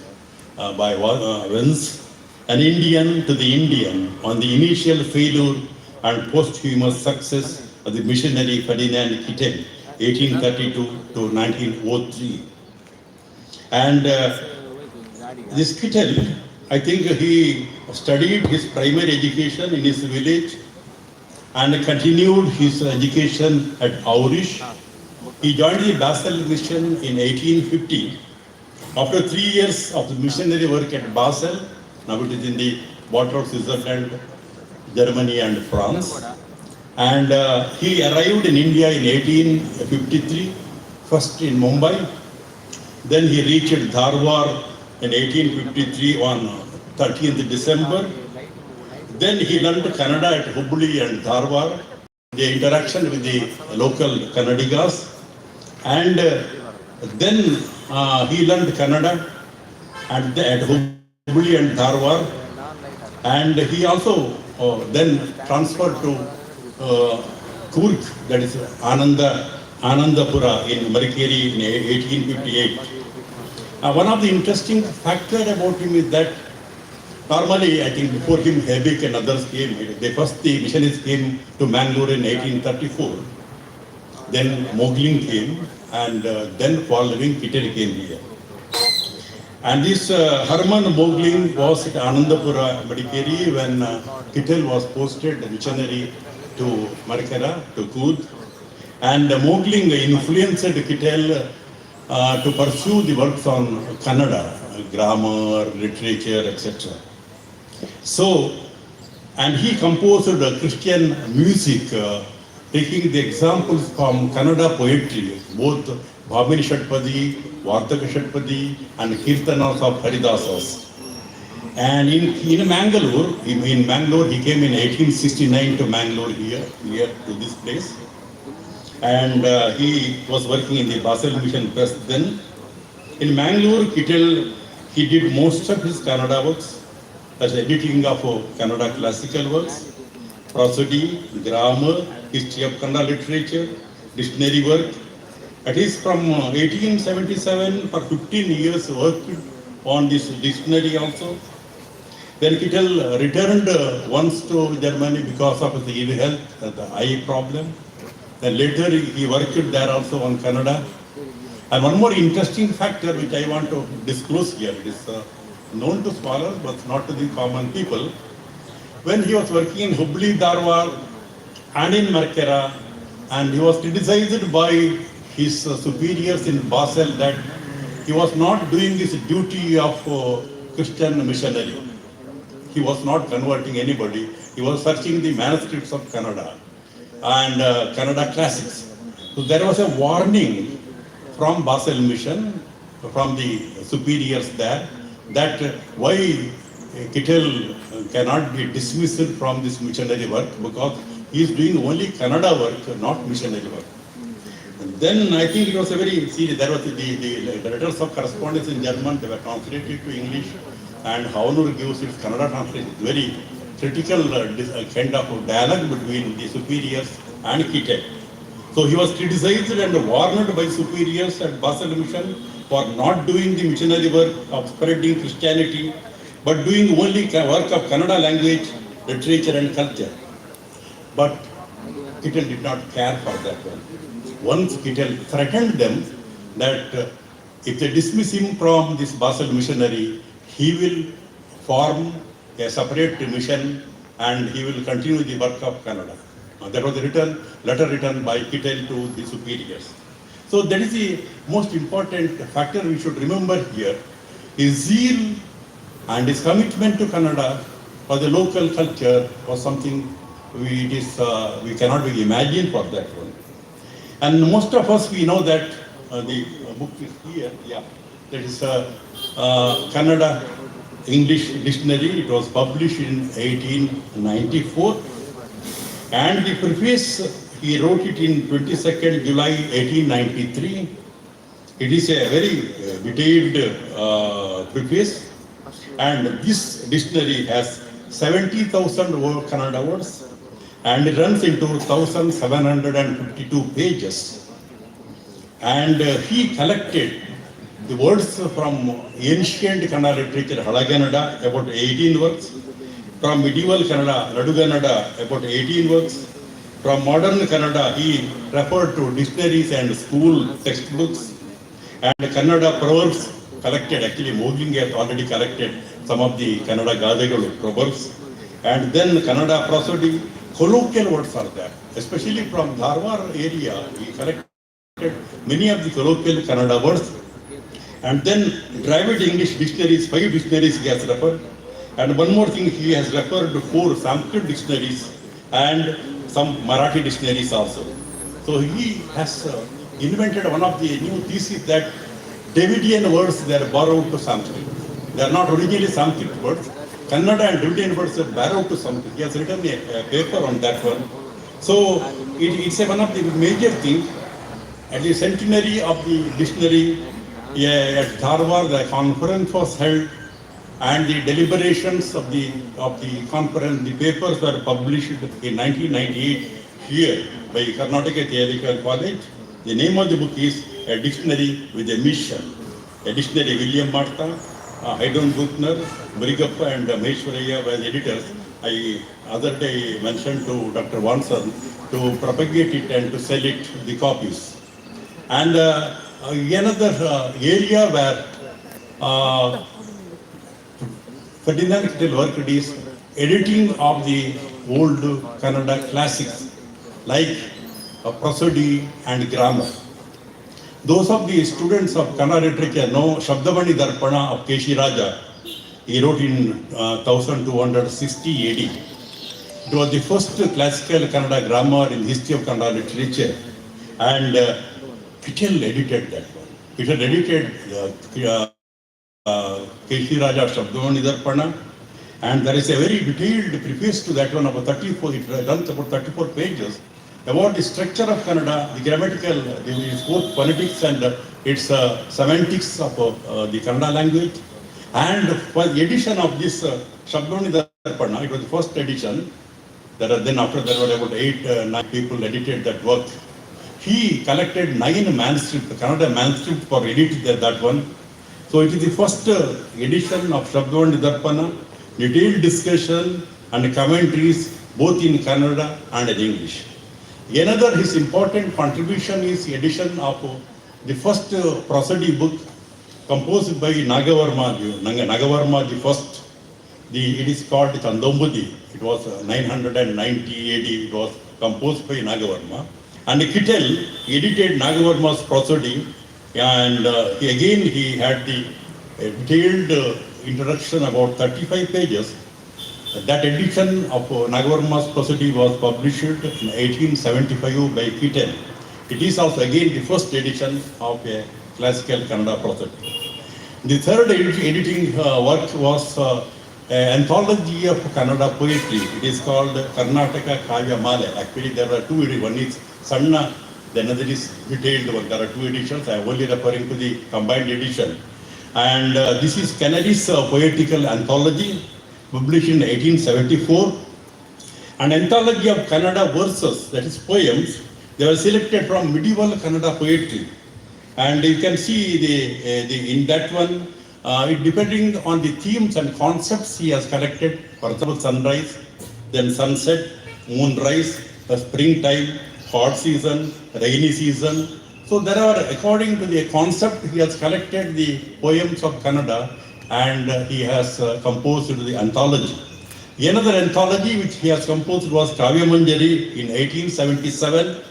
by Vance, An Indian to the Indian, on the initial failure and posthumous success of the missionary Ferdinand Kittel, 1832 to 1903. And this Kittel, I think he studied his primary education in his village and continued his education at Aurish. He joined the Basel mission in 1850. After 3 years of the missionary work at Basel, now it is in the border of Switzerland, Germany and France. And he arrived in India in 1853, first in Mumbai. Then he reached Dharwar in 1853 on 13th December. Then he learned Kannada at Hubli and Dharwar, the interaction with the local Kannadigas. And then he learned Kannada at Hubli and Dharwar. And he also then transferred to Kurk, that is Anandapura in Marikeri in 1858. One of the interesting factors about him is that normally, I think before him, Hebik and others came. The missionaries came to Mangalore in 1834. Then Mogling came, and then following Kittel came here. And this Herman Mogling was at Anandapura, Madikeri, when Kittel was posted missionary to Markera, to Coorg. And Mogling influenced Kittel to pursue the works on Kannada, grammar, literature, etc. So, and he composed Christian music, taking the examples from Kannada poetry, both Bhamini Shatpadi, Vartaka Shatpadi, and Kirtanas of Haridasas. And in Mangalore, he came in 1869 to Mangalore here to this place. And he was working in the Basel Mission Press then. In Mangalore, Kittel, he did most of his Kannada works, as editing of Kannada classical works, prosody, grammar, history of Kannada literature, dictionary work. It is from 1877 for 15 years worked on this dictionary also. Then Kittel returned once to Germany because of the ill health, the eye problem. Then later he worked there also on Kannada. And one more interesting factor which I want to disclose here, it is known to scholars but not to the common people. When he was working in Hubli, Dharwar and in Markera, and he was criticized by his superiors in Basel that he was not doing his duty of Christian missionary. He was not converting anybody. He was searching the manuscripts of Kannada and Kannada classics. So there was a warning from Basel Mission, from the superiors there, that why Kittel cannot be dismissed from this missionary work because he is doing only Kannada work, not missionary work. And then I think it was a very serious, there was the letters of correspondence in German, they were translated to English, and Havanur gives its Kannada translation. Very critical kind of dialogue between the superiors and Kittel. So he was criticized and warned by superiors at Basel Mission for not doing the missionary work of spreading Christianity, but doing only work of Kannada language, literature and culture. But Kittel did not care for that one. Once Kittel threatened them that if they dismiss him from this Basel missionary, he will form a separate mission and he will continue the work of Kannada. That was a letter written by Kittel to the superiors. So that is the most important factor we should remember here. His zeal and his commitment to Kannada for the local culture was something we cannot be imagined for that one. And most of us, we know that the book is here, yeah, that is Kannada English dictionary. It was published in 1894. And the preface, he wrote it in 22nd July 1893. It is a very detailed preface. And this dictionary has 70,000 Kannada words, and it runs into 1,752 pages. And he collected the words from ancient Kannada literature, Halagannada, about 18 words, from medieval Kannada, Nadugannada, about 18 words, from modern Kannada, he referred to dictionaries and school textbooks, and Kannada proverbs collected. Actually, Mogling has already collected some of the Kannada Gadegalu proverbs, and then Kannada prosody, colloquial words are there, especially from Dharwar area. He collected many of the colloquial Kannada words, and then Dravid English dictionaries, 5 dictionaries he has referred, and one more thing, he has referred to 4 Sanskrit dictionaries and some Marathi dictionaries also. So he has invented one of the new theses that Davidian words, they are borrowed to Sanskrit. They are not originally Sanskrit words. Kannada and Davidian words are borrowed to Sanskrit. He has written a paper on that one. So it's one of the major things. At the centenary of the dictionary at Dharwar, the conference was held, and the deliberations of the conference, the papers were published in 1998 here by Karnataka Theological College. The name of the book is A Dictionary with a Mission. A dictionary, William Martha, Haydon Buchner, Murigappa and Maheshwaraya were the editors. Other day mentioned to Dr. Wanson to propagate it and to sell it, the copies. And another area where Ferdinand Kittel worked is editing of the old Kannada classics like prosody and grammar. Those of the students of Kannada literature know Shabdavani Darpana of Keshi Raja. He wrote in 1260 AD. It was the first classical Kannada grammar in the history of Kannada literature, and Kittel edited that one. Kittel edited Keshi Raja Shabdavani Darpana, and there is a very detailed preface to that one, about 34, it runs about 34 pages, about the structure of Kannada, the grammatical, both phonetics and its semantics of the Kannada language. And for the edition of this Shabdavani Darpana, it was the first edition. Then after there were about 8-9 people edited that work. He collected 9 manuscripts, Kannada manuscripts for editing that one. So it is the first edition of Shabdavani Darpana, detailed discussion and commentaries both in Kannada and in English. Another his important contribution is the edition of the first prosody book composed by Nagavarma the first. It is called Chandombudi. It was 990 AD. It was composed by Nagavarma. And Kittel edited Nagavarma's prosody, and he had the detailed introduction about 35 pages. That edition of Nagavarma's prosody was published in 1875 by Kittel. It is also again the first edition of a classical Kannada prosody. The third editing work was an anthology of Kannada poetry. It is called Karnataka Kavya Male. Actually, there are 2 editions. One is Sanna, the other is detailed one. There are 2 editions. I am only referring to the combined edition. And this is Kennedy's poetical anthology, published in 1874. An anthology of Kannada verses, that is poems. They were selected from medieval Kannada poetry. And you can see in that one, it depending on the themes and concepts he has collected. For example, sunrise, then sunset, moonrise, springtime, hot season, rainy season. So there are, according to the concept, he has collected the poems of Kannada, and he has composed the anthology. Another anthology which he has composed was Kavya Manjari in 1877.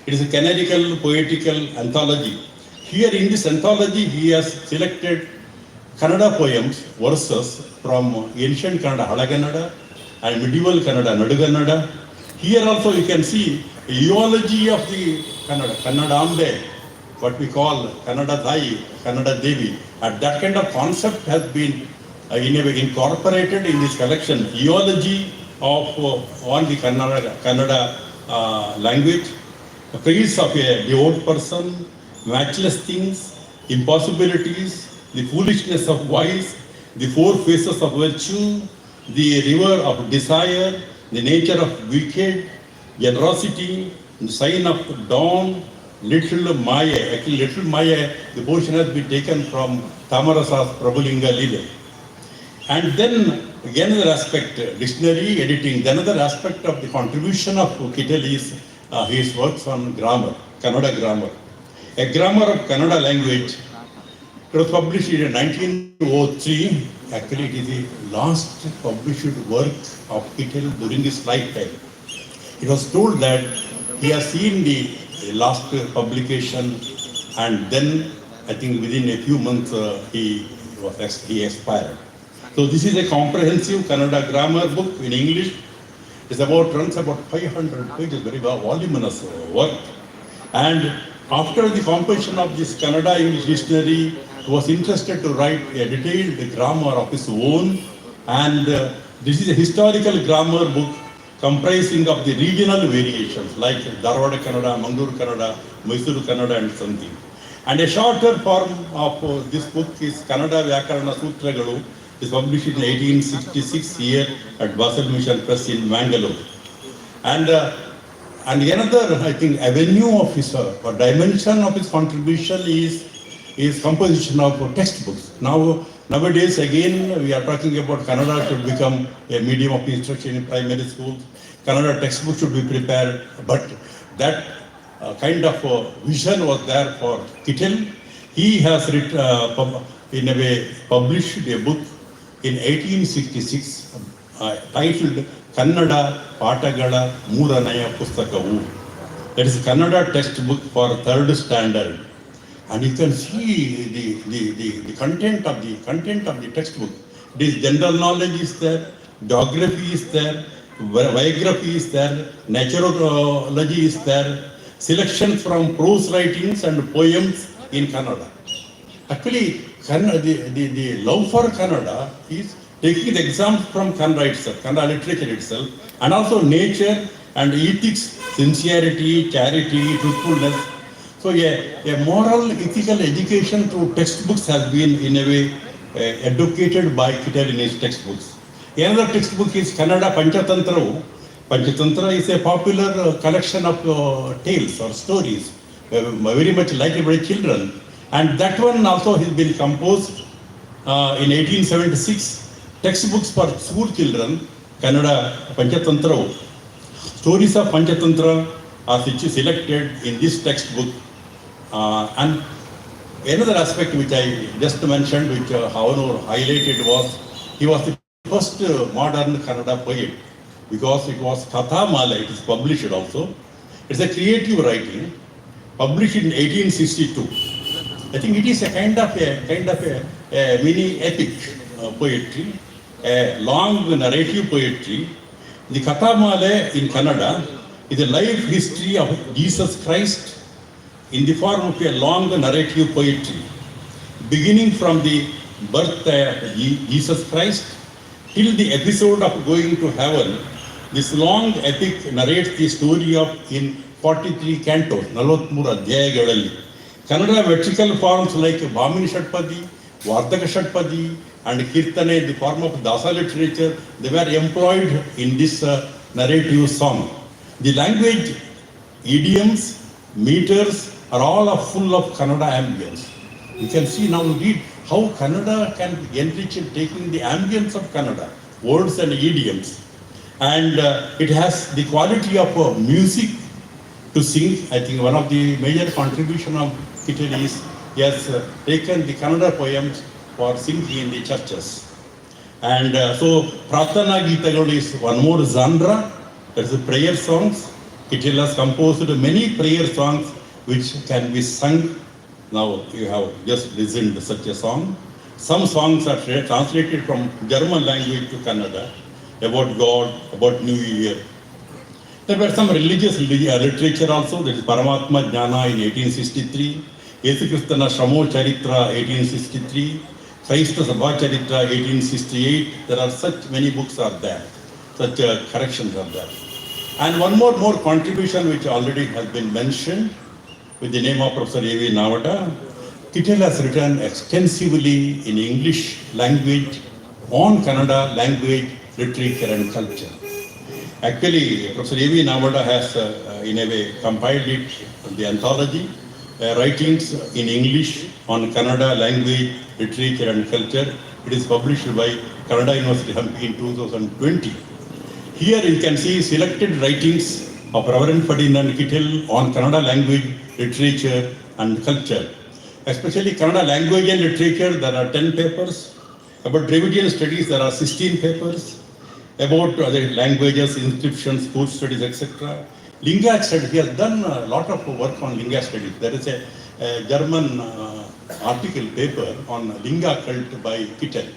It is a canonical poetical anthology. Here in this anthology, he has selected Kannada poems, verses from ancient Kannada, Halagannada, and medieval Kannada, Nadugannada. Here also you can see a eulogy of the Kannadambe, what we call Kannada Thai, Kannada Devi. And that kind of concept has been in a way incorporated in this collection eulogy of on the Kannada language, the praise of a devout person, matchless things, impossibilities, the foolishness of wise, the four faces of virtue, the river of desire, the nature of wicked, generosity, the sign of dawn, little Maya. Actually, little Maya, the portion has been taken from Tamarasa's Prabhulinga Lila. And then another aspect, dictionary editing, the another aspect of the contribution of Kittel is his works on grammar, Kannada grammar. A grammar of Kannada language. It was published in 1903. Actually, it is the last published work of Kittel during his lifetime. It was told that he has seen the last publication, and then I think within a few months he expired. So this is a comprehensive Kannada grammar book in English. It runs about 500 pages, very voluminous work. And after the completion of this Kannada English dictionary, he was interested to write a detailed grammar of his own. And this is a historical grammar book comprising of the regional variations like Dharwada Kannada, Mangaluru Kannada, Mysuru Kannada and something. And a shorter form of this book is Kannada Vyakarana Sutragalu. It is published in 1866 here at Basel Mission Press in Mangalore. And another, I think, avenue of his or dimension of his contribution is composition of textbooks. Nowadays, again, we are talking about Kannada should become a medium of instruction in primary schools. Kannada textbooks should be prepared, but that kind of vision was there for Kittel. He has in a way published a book in 1866 titled Kannada Patagala Mooranaya Pustakavu. That is Kannada textbook for 3rd standard. And you can see the content of the textbook. This general knowledge is there, geography is there, biography is there, naturology is there, selections from prose writings and poems in Kannada. Actually, the love for Kannada is taking the exams from Kannada itself, Kannada literature itself, and also nature and ethics, sincerity, charity, truthfulness. So a moral, ethical education through textbooks has been in a way educated by Kittel in his textbooks. Another textbook is Kannada Panchatantra. Panchatantra is a popular collection of tales or stories, very much liked by children. And that one also has been composed in 1876. Textbooks for school children, Kannada Panchatantra. Stories of Panchatantra are selected in this textbook. And another aspect which I just mentioned, which Havanur highlighted, was he was the first modern Kannada poet, because it was Katha Mala, it is published also. It's a creative writing, published in 1862. I think it is a kind of a mini epic poetry, a long narrative poetry. The Katha Mala in Kannada is a life history of Jesus Christ in the form of a long narrative poetry, beginning from the birth of Jesus Christ till the episode of going to heaven. This long epic narrates the story of in 43 cantos, 43 ಅಧ್ಯಾಯಗಳಲ್ಲಿ. Kannada metrical forms like Bhamini Shatpadi, Vardaka Shatpadi, and Kirtane in the form of Dasa literature, they were employed in this narrative song. The language, idioms, meters are all full of Kannada ambience. You can see now, read how Kannada can enrich in taking the ambience of Kannada, words and idioms. And it has the quality of music to sing. I think one of the major contribution of Kittel is he has taken the Kannada poems for singing in the churches. And so Pratana Gitagalu is one more genre, that is prayer songs. Kittel has composed many prayer songs which can be sung. Now you have just listened to such a song. Some songs are translated from German language to Kannada, about God, about New Year. There were some religious literature also, that is Paramatma Jnana in 1863, Yesu Kristana Shamo Charitra 1863, Christ Sabhacharitra 1868, there are such many books are there, such corrections are there. And one more contribution which already has been mentioned with the name of Professor A.V. Navada. Kittel has written extensively in English language on Kannada language, literature and culture. Actually, Professor A.V. Navada has in a way compiled it, the anthology, writings in English on Kannada language, literature and culture. It is published by Kannada University Hampi in 2020. Here you can see selected writings of Reverend Ferdinand Kittel on Kannada language, literature and culture. Especially Kannada language and literature, there are 10 papers. About Dravidian studies, there are 16 papers. About other languages, inscriptions, food studies, etc. Linga studies, he has done a lot of work on Linga studies. There is a German article paper on Linga cult by Kittel.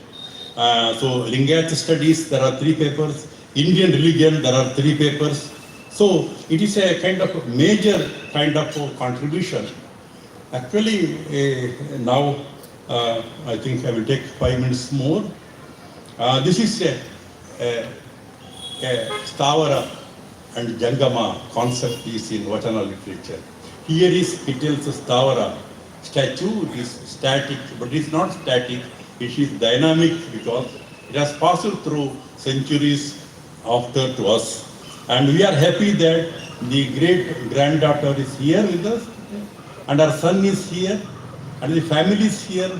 So Linga studies, there are 3 papers. Indian religion, there are 3 papers. So it is a kind of major kind of contribution. Actually, now I think I will take 5 minutes more. This is a Stavara and Jangama concept is in Vachana literature. Here is Kittel's Stavara statue. It is static, but it is not static. It is dynamic because it has passed through centuries after to us. And we are happy that the great granddaughter is here with us, and our son is here, and the family is here.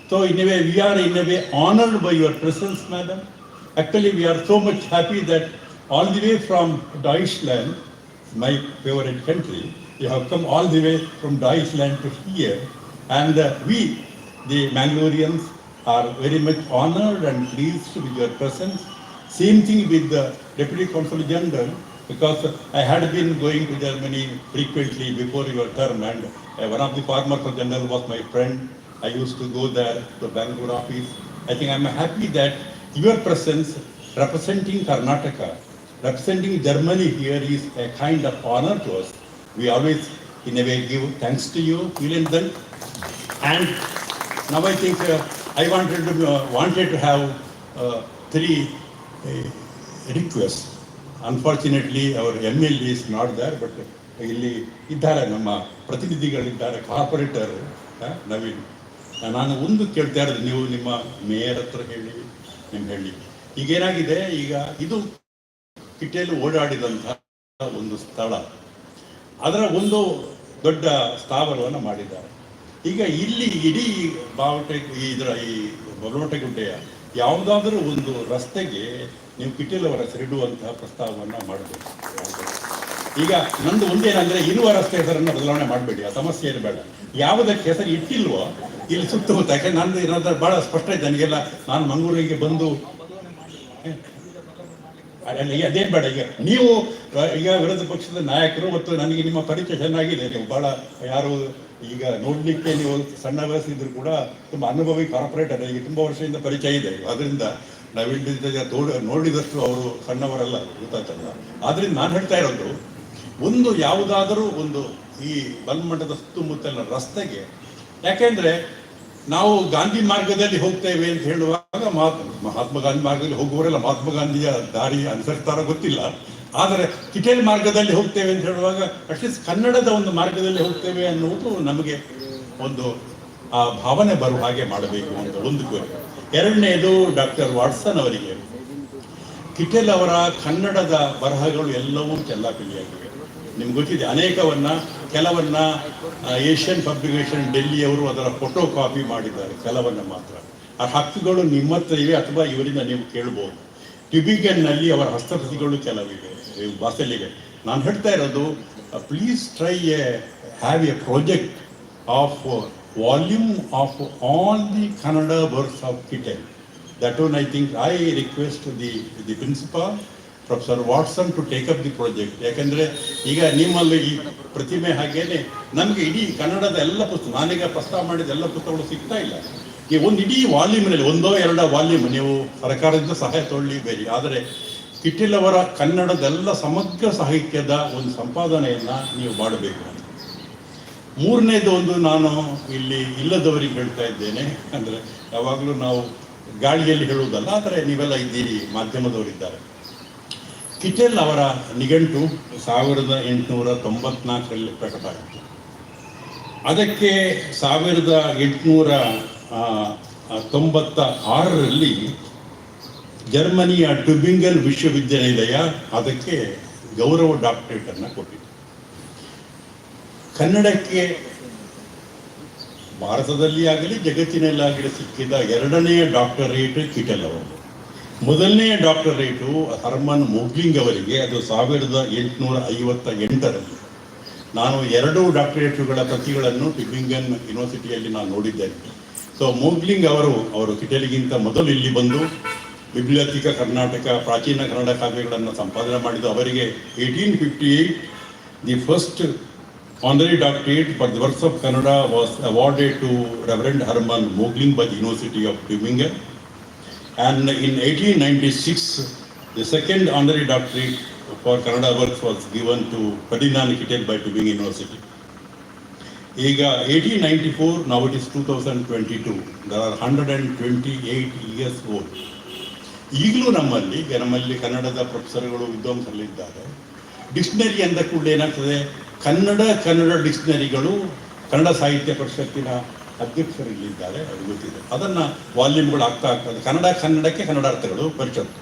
So in a way, we are in a way honored by your presence, madam. Actually, we are so much happy that all the way from Deutschland, my favorite country, you have come all the way from Deutschland to here. And we, the Mangaloreans, are very much honored and pleased with your presence. Same thing with the Deputy Consul General, because I had been going to Germany frequently before your term, and one of the former Consul General was my friend. I used to go there to the Bangalore office. I think I'm happy that your presence representing Karnataka, representing Germany here is a kind of honor to us. We always, in a way, give thanks to you, vielen Dank. And now I think I wanted to have 3 requests. Unfortunately, our MLA is not there, but ಇಲ್ಲಿ ಇದ್ದಾರೆ ನಮ್ಮ ಪ್ರತಿನಿಧಿಗಳಿದ್ದಾರೆ, corporate Naveen. ನಾನು ಒಂದು ಕೇಳ್ತಾ ಇರೋದು, ನೀವು ನಿಮ್ಮ mayor ಹತ್ರ ಹೇಳಿ, ನಿಮ್ಗೆ ಹೇಳಿ. ಈಗೇನಾಗಿದೆ, ಈಗ ಇದು ಕಿಟ್ಟೆಲ್ ಓಡಾಡಿದಂತಹ ಒಂದು ಸ್ಥಳ, ಅದರ ಒಂದು ದೊಡ್ಡ ಸ್ಥಾವರವನ್ನು ಮಾಡಿದ್ದಾರೆ. ಈಗ ಇಲ್ಲಿ ಇಡೀ ಈ ಬಲವಟಗುಡ್ಡೆಯ ಯಾವುದಾದ್ರೂ ಒಂದು ರಸ್ತೆಗೆ ನೀವು ಕಿಟ್ಟೆಲ್ ಅವರ ಹೆಸರಿಡುವಂತಹ ಪ್ರಸ್ತಾವವನ್ನು ಮಾಡಬೇಕು. ಈಗ ನಂದು ಒಂದೇನಂದ್ರೆ, ಇರುವ ರಸ್ತೆ ಹೆಸರನ್ನು ಬದಲಾವಣೆ ಮಾಡಬೇಡಿ, ಆ ಸಮಸ್ಯೆ ಇರಬೇಡ. ಯಾವುದಕ್ಕೆ ಹೆಸರು ಇಟ್ಟಿಲ್ವೋ ಇಲ್ಲಿ ಸುತ್ತಮುತ್ತ, ಯಾಕಂದ್ರೆ ನಂದು ಏನಾದ್ರೂ ಬಹಳ ಸ್ಪಷ್ಟ ಇದೆ ನನಗೆಲ್ಲ. ನಾನು ಮಂಗಳೂರಿಗೆ ಬಂದು ಅದೇನು ಬೇಡ. ಈಗ ನೀವು ಈಗ ವಿರೋಧ ಪಕ್ಷದ ನಾಯಕರು ಮತ್ತು ನನಗೆ ನಿಮ್ಮ ಪರಿಚಯ ಚೆನ್ನಾಗಿದೆ. ನೀವು ಬಹಳ ಯಾರು ಈಗ ನೋಡ್ಲಿಕ್ಕೆ ನೀವು ಸಣ್ಣ ವಯಸ್ಸಿದ್ರು ಕೂಡ ತುಂಬಾ ಅನುಭವಿ ಕಾರ್ಪೊರೇಟರ್, ಈಗ ತುಂಬಾ ವರ್ಷದಿಂದ ಪರಿಚಯ ಇದೆ. ಅದರಿಂದ ನಾವಿಲ್ಲಿ ನೋಡಿದಷ್ಟು ಅವರು ಸಣ್ಣವರಲ್ಲ, ಗೊತ್ತಾಗ್ತಲ್ಲ. ಆದ್ರಿಂದ ನಾನು ಹೇಳ್ತಾ ಇರೋದು, ಒಂದು ಯಾವುದಾದರೂ ಒಂದು ಈ ಬಲ್ಮಠದ ಸುತ್ತಮುತ್ತಲಿನ ರಸ್ತೆಗೆ, ಯಾಕೆಂದ್ರೆ ನಾವು ಗಾಂಧಿ ಮಾರ್ಗದಲ್ಲಿ ಹೋಗ್ತೇವೆ ಅಂತ ಹೇಳುವಾಗ ಮಹಾತ್ಮ ಗಾಂಧಿ ಮಾರ್ಗದಲ್ಲಿ ಹೋಗುವವರೆಲ್ಲ ಮಹಾತ್ಮ ಗಾಂಧಿಯ ದಾರಿ ಅನುಸರಿಸ್ತಾರೋ ಗೊತ್ತಿಲ್ಲ. ಆದರೆ ಕಿಟೆಲ್ ಮಾರ್ಗದಲ್ಲಿ ಹೋಗ್ತೇವೆ ಅಂತ ಹೇಳುವಾಗ ಅಟ್ಲೀಸ್ಟ್ ಕನ್ನಡದ ಒಂದು ಮಾರ್ಗದಲ್ಲಿ ಹೋಗ್ತೇವೆ ಅನ್ನುವುದು ನಮಗೆ ಒಂದು ಆ ಭಾವನೆ ಬರುವ ಹಾಗೆ ಮಾಡಬೇಕು ಅಂತ ಒಂದು ಕೋರಿಕೆ. ಎರಡನೇದು, ಡಾಕ್ಟರ್ ವಾಟ್ಸನ್ ಅವರಿಗೆ ಕಿಟೆಲ್ ಅವರ ಕನ್ನಡದ ಬರಹಗಳು ಎಲ್ಲವೂ ಚೆಲ್ಲಾಪಿಲ್ಲಿಯಾಗಿವೆ. ನಿಮ್ಗೆ ಗೊತ್ತಿದೆ, ಕೆಲವನ್ನ ಏಷ್ಯನ್ ಪಬ್ಲಿಕೇಶನ್ ಡೆಲ್ಲಿಯವರು ಅದರ ಫೋಟೋ ಕಾಪಿ ಮಾಡಿದ್ದಾರೆ, ಕೆಲವನ್ನ ಮಾತ್ರ. ಆ ಹಕ್ಕುಗಳು ನಿಮ್ಮ ಹತ್ರ ಇವೆ ಅಥವಾ ಇವರಿಂದ ನೀವು ಕೇಳ್ಬೋದು. ಟಿಬಿಗನ್ನಲ್ಲಿ ಅವರ ಹಸ್ತಪ್ರತಿಗಳು ಕೆಲವಿವೆ, ಭಾಷೆಲಿವೆ. ನಾನು ಹೇಳ್ತಾ ಇರೋದು, please try have A project of volume of all the Kannada works of Kittel. That one I think I request the principal, Professor Watson, to take up the project. ಯಾಕಂದ್ರೆ ಈಗ ನಿಮ್ಮಲ್ಲಿ ಈ ಪ್ರತಿಮೆ ಹಾಗೇನೆ ನಮಗೆ ಇಡೀ ಕನ್ನಡದ ಎಲ್ಲ ಪುಸ್ತಕ, ನಾನೀಗ ಪ್ರಸ್ತಾವ ಮಾಡಿದ ಎಲ್ಲ ಪುಸ್ತಕಗಳು ಸಿಗ್ತಾ ಇಲ್ಲ. ಈ ಒಂದು ಇಡೀ ವಾಲ್ಯೂಮ್ನಲ್ಲಿ 1-2 ವಾಲ್ಯೂಮ್ ನೀವು ಸರ್ಕಾರದಿಂದ ಸಹಾಯ ತೊಗೊಳ್ಳಬೇಡಿ. ಆದರೆ ಕಿಟೆಲ್ ಅವರ ಕನ್ನಡದೆಲ್ಲ ಸಮಗ್ರ ಸಾಹಿತ್ಯದ ಒಂದು ಸಂಪಾದನೆಯನ್ನ ನೀವು ಮಾಡಬೇಕು. ಮೂರನೇದು ಒಂದು ನಾನು ಇಲ್ಲಿ ಇಲ್ಲದವರಿಗೆ ಹೇಳ್ತಾ ಇದ್ದೇನೆ, ಅಂದರೆ ಯಾವಾಗಲೂ ನಾವು ಗಾಳಿಯಲ್ಲಿ ಹೇಳುವುದಲ್ಲ, ಆದರೆ ನೀವೆಲ್ಲ ಇದ್ದೀರಿ, ಮಾಧ್ಯಮದವರಿದ್ದಾರೆ. ಕಿಟೆಲ್ ಅವರ ನಿಘಂಟು 1894ರಲ್ಲಿ ಪ್ರಕಟ ಆಯಿತು. ಅದಕ್ಕೆ 1896ರಲ್ಲಿ ಜರ್ಮನಿಯ ಟ್ಯುಬಿಂಗನ್ ವಿಶ್ವವಿದ್ಯಾನಿಲಯ ಅದಕ್ಕೆ ಗೌರವ ಡಾಕ್ಟರೇಟನ್ನು ಕೊಟ್ಟಿತು. ಕನ್ನಡಕ್ಕೆ ಭಾರತದಲ್ಲಿ ಆಗಲಿ ಜಗತ್ತಿನಲ್ಲಾಗಲಿ ಸಿಕ್ಕಿದ ಎರಡನೆಯ ಡಾಕ್ಟರೇಟ್ ಕಿಟೆಲ್ ಅವರು. ಮೊದಲನೆಯ ಡಾಕ್ಟರೇಟು ಹರ್ಮನ್ ಮೋಗ್ಲಿಂಗ್ ಅವರಿಗೆ, ಅದು 1858ರಲ್ಲಿ. ನಾನು 2 ಡಾಕ್ಟರೇಟುಗಳ ಪ್ರತಿಗಳನ್ನು ಟ್ಯುಬಿಂಗನ್ ಯೂನಿವರ್ಸಿಟಿಯಲ್ಲಿ ನಾನು ನೋಡಿದ್ದೇನೆ. ಸೊ ಮೋಗ್ಲಿಂಗ್ ಅವರು ಕಿಟೆಲ್ಗಿಂತ ಮೊದಲು ಇಲ್ಲಿ ಬಂದು ಬಿಬ್ಲಿಯೋಥಿಕ ಕರ್ನಾಟಕ, ಪ್ರಾಚೀನ ಕನ್ನಡ ಕಾವ್ಯಗಳನ್ನು ಸಂಪಾದನೆ ಮಾಡಿದ್ದು. ಅವರಿಗೆ 1858 the first honorary doctorate for the works of Kannada was awarded to Reverend Herman Mogling by the University of Tübingen. And in 1896, the second honorary doctorate for Kannada works was given to Ferdinand Kittel by Tübingen University. ಈಗ 1894, now it is 2022. There are 128 years old. ಈಗಲೂ ನಮ್ಮಲ್ಲಿ ಕನ್ನಡದ ಪ್ರೊಫೆಸರ್ಗಳು, ವಿದ್ವಾಂಸರಲ್ಲಿದ್ದಾರೆ. Dictionary ಅಂದ ಕೂಡ ಏನಾಗ್ತದೆ, ಕನ್ನಡ ಡಿಕ್ಷನರಿಗಳು ಕನ್ನಡ ಸಾಹಿತ್ಯ ಪರಿಷತ್ತಿನ ಅಧ್ಯಕ್ಷರಿಲ್ಲಿದ್ದಾರೆ, ಅದು ಗೊತ್ತಿದೆ. ಅದನ್ನು ವಾಲ್ಯೂಮ್ಗಳು ಆಗ್ತಾ ಆಗ್ತದೆ. ಕನ್ನಡಕ್ಕೆ ಕನ್ನಡ ಅರ್ಥಗಳು ಪರಿಷತ್ತು.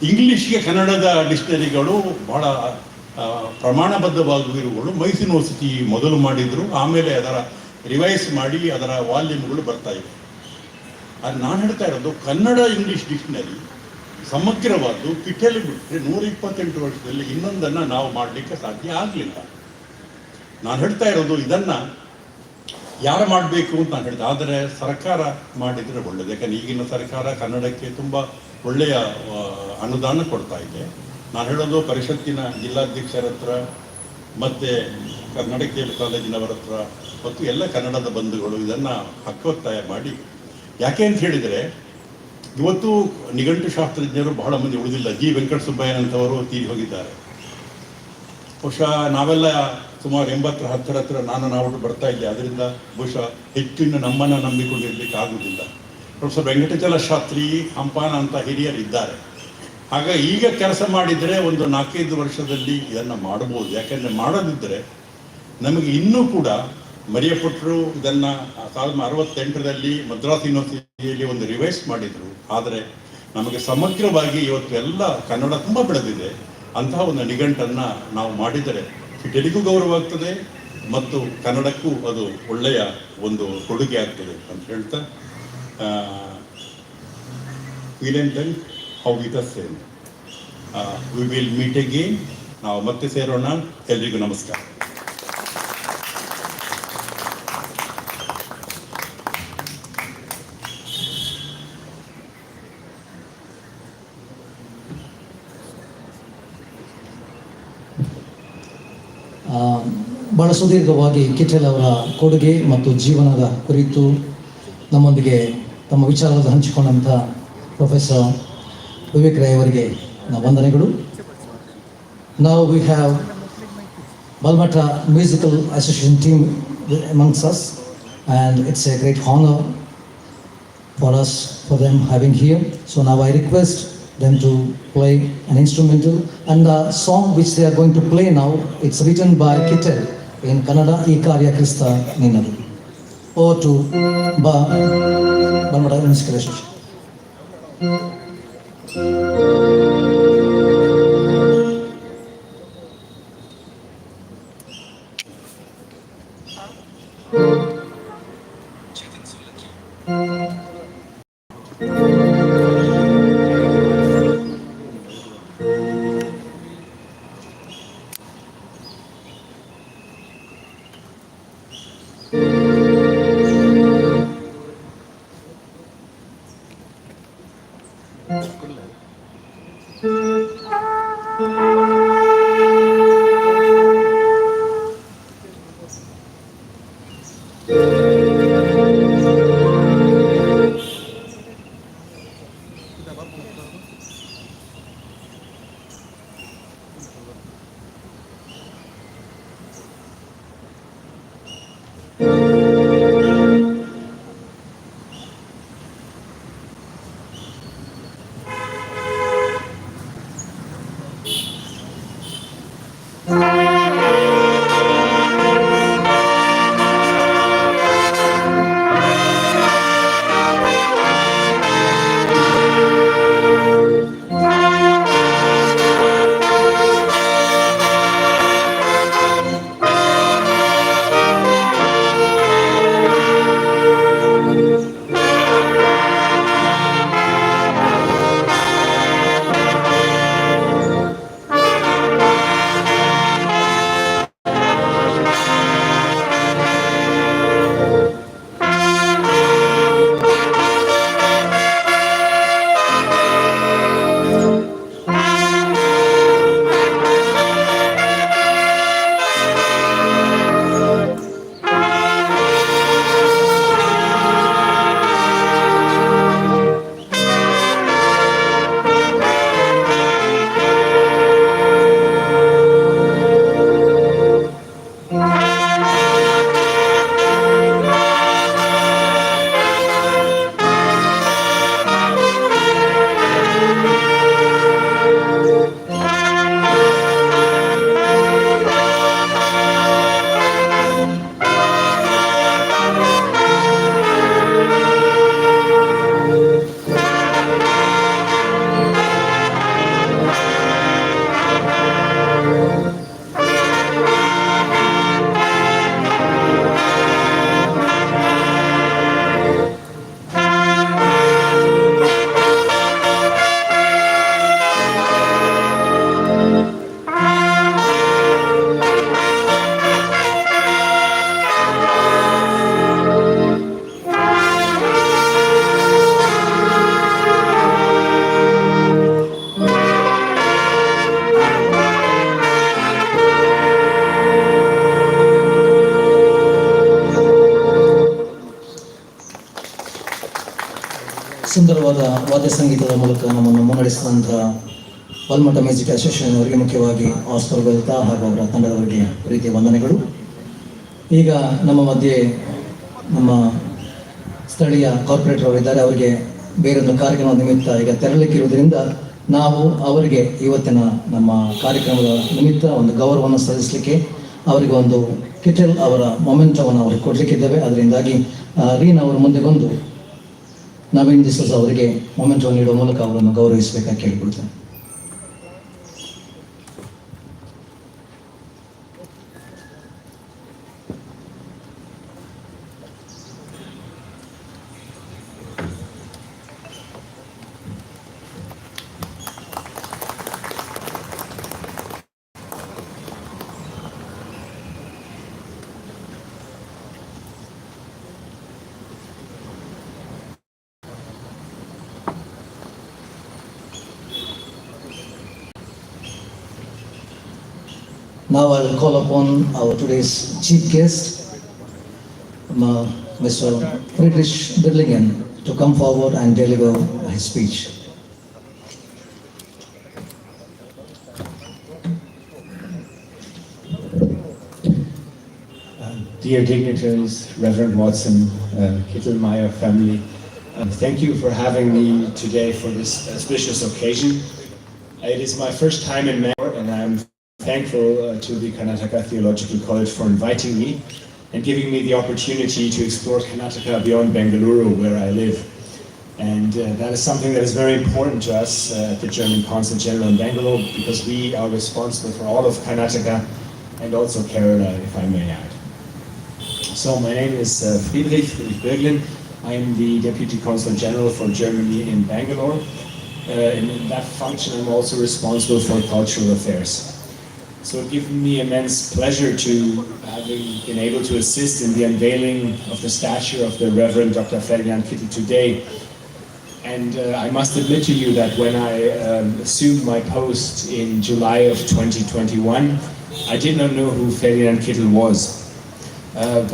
ಇಂಗ್ಲೀಷ್ಗೆ ಕನ್ನಡದ ಡಿಕ್ಷನರಿಗಳು ಬಹಳ ಪ್ರಮಾಣಬದ್ಧವಾಗಿರುವುಗಳು ಮೈಸೂರು ಯೂನಿವರ್ಸಿಟಿ ಮೊದಲು ಮಾಡಿದರು. ಆಮೇಲೆ ಅದರ ರಿವೈಸ್ ಮಾಡಿ ಅದರ ವಾಲ್ಯೂಮ್ಗಳು ಬರ್ತಾ ಇವೆ. ಅದು ನಾನು ಹೇಳ್ತಾ ಇರೋದು, ಕನ್ನಡ ಇಂಗ್ಲೀಷ್ ಡಿಕ್ಷನರಿ ಸಮಗ್ರವಾದ್ದು ಕಿಟೆಲ್ ಬಿಟ್ಟರೆ 128 ವರ್ಷದಲ್ಲಿ ಇನ್ನೊಂದನ್ನು ನಾವು ಮಾಡಲಿಕ್ಕೆ ಸಾಧ್ಯ ಆಗಲಿಲ್ಲ. ನಾನು ಹೇಳ್ತಾ ಇರೋದು ಇದನ್ನು ಯಾರು ಮಾಡಬೇಕು ಅಂತ ನಾನು ಹೇಳ್ತಾ, ಆದರೆ ಸರ್ಕಾರ ಮಾಡಿದರೆ ಒಳ್ಳೆಯದು. ಯಾಕಂದರೆ ಈಗಿನ ಸರ್ಕಾರ ಕನ್ನಡಕ್ಕೆ ತುಂಬ ಒಳ್ಳೆಯ ಅನುದಾನ ಕೊಡ್ತಾ ಇದೆ. ನಾನು ಹೇಳೋದು ಪರಿಷತ್ತಿನ ಜಿಲ್ಲಾಧ್ಯಕ್ಷರ ಹತ್ರ ಮತ್ತು ಕರ್ನಾಟಕ ಕಾಲೇಜಿನವರ ಹತ್ರ ಮತ್ತು ಎಲ್ಲ ಕನ್ನಡದ ಬಂಧುಗಳು ಇದನ್ನು ಹಕ್ಕೊತ್ತಾಯ ಮಾಡಿ. ಯಾಕೆ ಅಂತ ಹೇಳಿದರೆ, ಇವತ್ತು ನಿಘಂಟು ಶಾಸ್ತ್ರಜ್ಞರು ಬಹಳ ಮಂದಿ ಉಳಿದಿಲ್ಲ. ಜಿ ವೆಂಕಟ ಸುಬ್ಬಯ್ಯನಂತವರು ತೀರಿ ಹೋಗಿದ್ದಾರೆ. ಬಹುಶಃ ನಾವೆಲ್ಲ ಸುಮಾರು 80 ಹತ್ತಿರ ನಾವು ಬರ್ತಾ ಇದ್ದೆ. ಅದರಿಂದ ಬಹುಶಃ ಹೆಚ್ಚಿನ ನಮ್ಮನ್ನು ನಂಬಿಕೊಂಡಿರಲಿಕ್ಕೆ ಆಗುವುದಿಲ್ಲ. ಪ್ರೊಫೆಸರ್ ವೆಂಕಟಚಲ ಶಾಸ್ತ್ರಿ, ಹಂಪಾನ ಅಂತ ಹಿರಿಯರು ಇದ್ದಾರೆ. ಹಾಗಾಗಿ ಈಗ ಕೆಲಸ ಮಾಡಿದರೆ ಒಂದು 4-5 ವರ್ಷದಲ್ಲಿ ಇದನ್ನು ಮಾಡಬಹುದು. ಯಾಕೆಂದರೆ ಮಾಡದಿದ್ದರೆ ನಮಗೆ ಇನ್ನೂ ಕೂಡ ಮರಿಯಪಟ್ಟರು ಇದನ್ನು 1968ರಲ್ಲಿ ಮದ್ರಾಸ್ ಯೂನಿವರ್ಸಿಟಿಯಲ್ಲಿ ಒಂದು ರಿವೈಸ್ ಮಾಡಿದರು. ಆದರೆ ನಮಗೆ ಸಮಗ್ರವಾಗಿ ಇವತ್ತು ಎಲ್ಲ ಕನ್ನಡ ತುಂಬ ಬೆಳೆದಿದೆ. ಅಂತಹ ಒಂದು ನಿಘಂಟನ್ನು ನಾವು ಮಾಡಿದರೆ ಕಿಟೆಲಿಗೂ ಗೌರವ ಆಗ್ತದೆ ಮತ್ತು ಕನ್ನಡಕ್ಕೂ ಅದು ಒಳ್ಳೆಯ ಒಂದು ಕೊಡುಗೆ ಆಗ್ತದೆ ಅಂತ ಹೇಳ್ತಾ, ವಿಲೆನ್ ಹೌ ವಿತ್ ಅಸ್ ಸೇಮ್ ವಿ ವಿಲ್ ಮೀಟ್ ಅಗೇನ್. ನಾವು ಮತ್ತೆ ಸೇರೋಣ. ಎಲ್ರಿಗೂ ನಮಸ್ಕಾರ. ಬಹಳ ಸುದೀರ್ಘವಾಗಿ ಕಿಟೆಲ್ ಅವರ ಕೊಡುಗೆ ಮತ್ತು ಜೀವನದ ಕುರಿತು ನಮ್ಮೊಂದಿಗೆ ತಮ್ಮ ವಿಚಾರವನ್ನು ಹಂಚಿಕೊಂಡಂಥ ಪ್ರೊಫೆಸರ್ ವಿವೇಕ್ ರೈ ಅವರಿಗೆ ವಂದನೆಗಳು. Now we have Balmatra Musical Association team amongst us, and it's a great honor for them having here. So now I request them to play an instrumental, and the song which they are going to play now, it's written by Kittel in Kannada, E Karya Krista Ninadu. Over to Balmatra Musical Association. ಸುಂದರವಾದ ವಾದ್ಯ ಸಂಗೀತದ ಮೂಲಕ ನಮ್ಮನ್ನು ಮುನ್ನಡೆಸಿದಂತಹ ವಲ್ಮಠ music association ಅವರಿಗೆ, ಮುಖ್ಯವಾಗಿ Oscar Galla ಹಾಗೂ ಅವರ ತಂಡದವರಿಗೆ ಪ್ರೀತಿಯ ವಂದನೆಗಳು. ಈಗ ನಮ್ಮ ಮಧ್ಯೆ ನಮ್ಮ ಸ್ಥಳೀಯ ಕಾರ್ಪೊರೇಟರ್ ಅವರಿದ್ದಾರೆ. ಅವರಿಗೆ ಬೇರೊಂದು ಕಾರ್ಯಕ್ರಮದ ನಿಮಿತ್ತ ಈಗ ತೆರಳಿಕ್ಕಿರುವುದರಿಂದ ನಾವು ಅವರಿಗೆ ಇವತ್ತಿನ ನಮ್ಮ ಕಾರ್ಯಕ್ರಮದ ನಿಮಿತ್ತ ಒಂದು ಗೌರವವನ್ನು ಸಲ್ಲಿಸಲಿಕ್ಕೆ ಅವರಿಗೆ ಒಂದು ಕಿಟೆಲ್ ಅವರ ಮೊಮೆಂಟವನ್ನು ಅವರಿಗೆ ಕೊಡಲಿಕ್ಕಿದ್ದೇವೆ. ಅದರಿಂದಾಗಿ ರೀನ್ ಅವರ ಮುಂದೆ ಬಂದು ನವೀನ್ ಡಿಸೋಜ ಅವರಿಗೆ ಮೊಮೆಂಟವನ್ನು ನೀಡುವ ಮೂಲಕ ಅವರನ್ನು ಗೌರವಿಸಬೇಕಾಗಿ ಕೇಳಿಕೊಳ್ತೇನೆ. Now I will call upon our today's chief guest, Mr. Friedrich Birlingen, to come forward and deliver his speech. Dear dignitaries, Reverend Watson, Kittel Meyer family, thank you for having me today for this auspicious occasion. It is my first time in Bangalore, and I'm thankful to the Karnataka Theological College for inviting me and giving me the opportunity to explore Karnataka beyond Bengaluru, where I live. And that is something that is very important to us at the German Consul General in Bangalore, because we are responsible for all of Karnataka and also Kerala, if I may add. So my name is Friedrich Birlingen. I am the Deputy Consul General for Germany in Bangalore. In that function, I'm also responsible for cultural affairs. So it gives me immense pleasure to having been able to assist in the unveiling of the statue of the Reverend Dr. Ferdinand Kittel today. And I must admit to you that when I assumed my post in July of 2021, I did not know who Ferdinand Kittel was.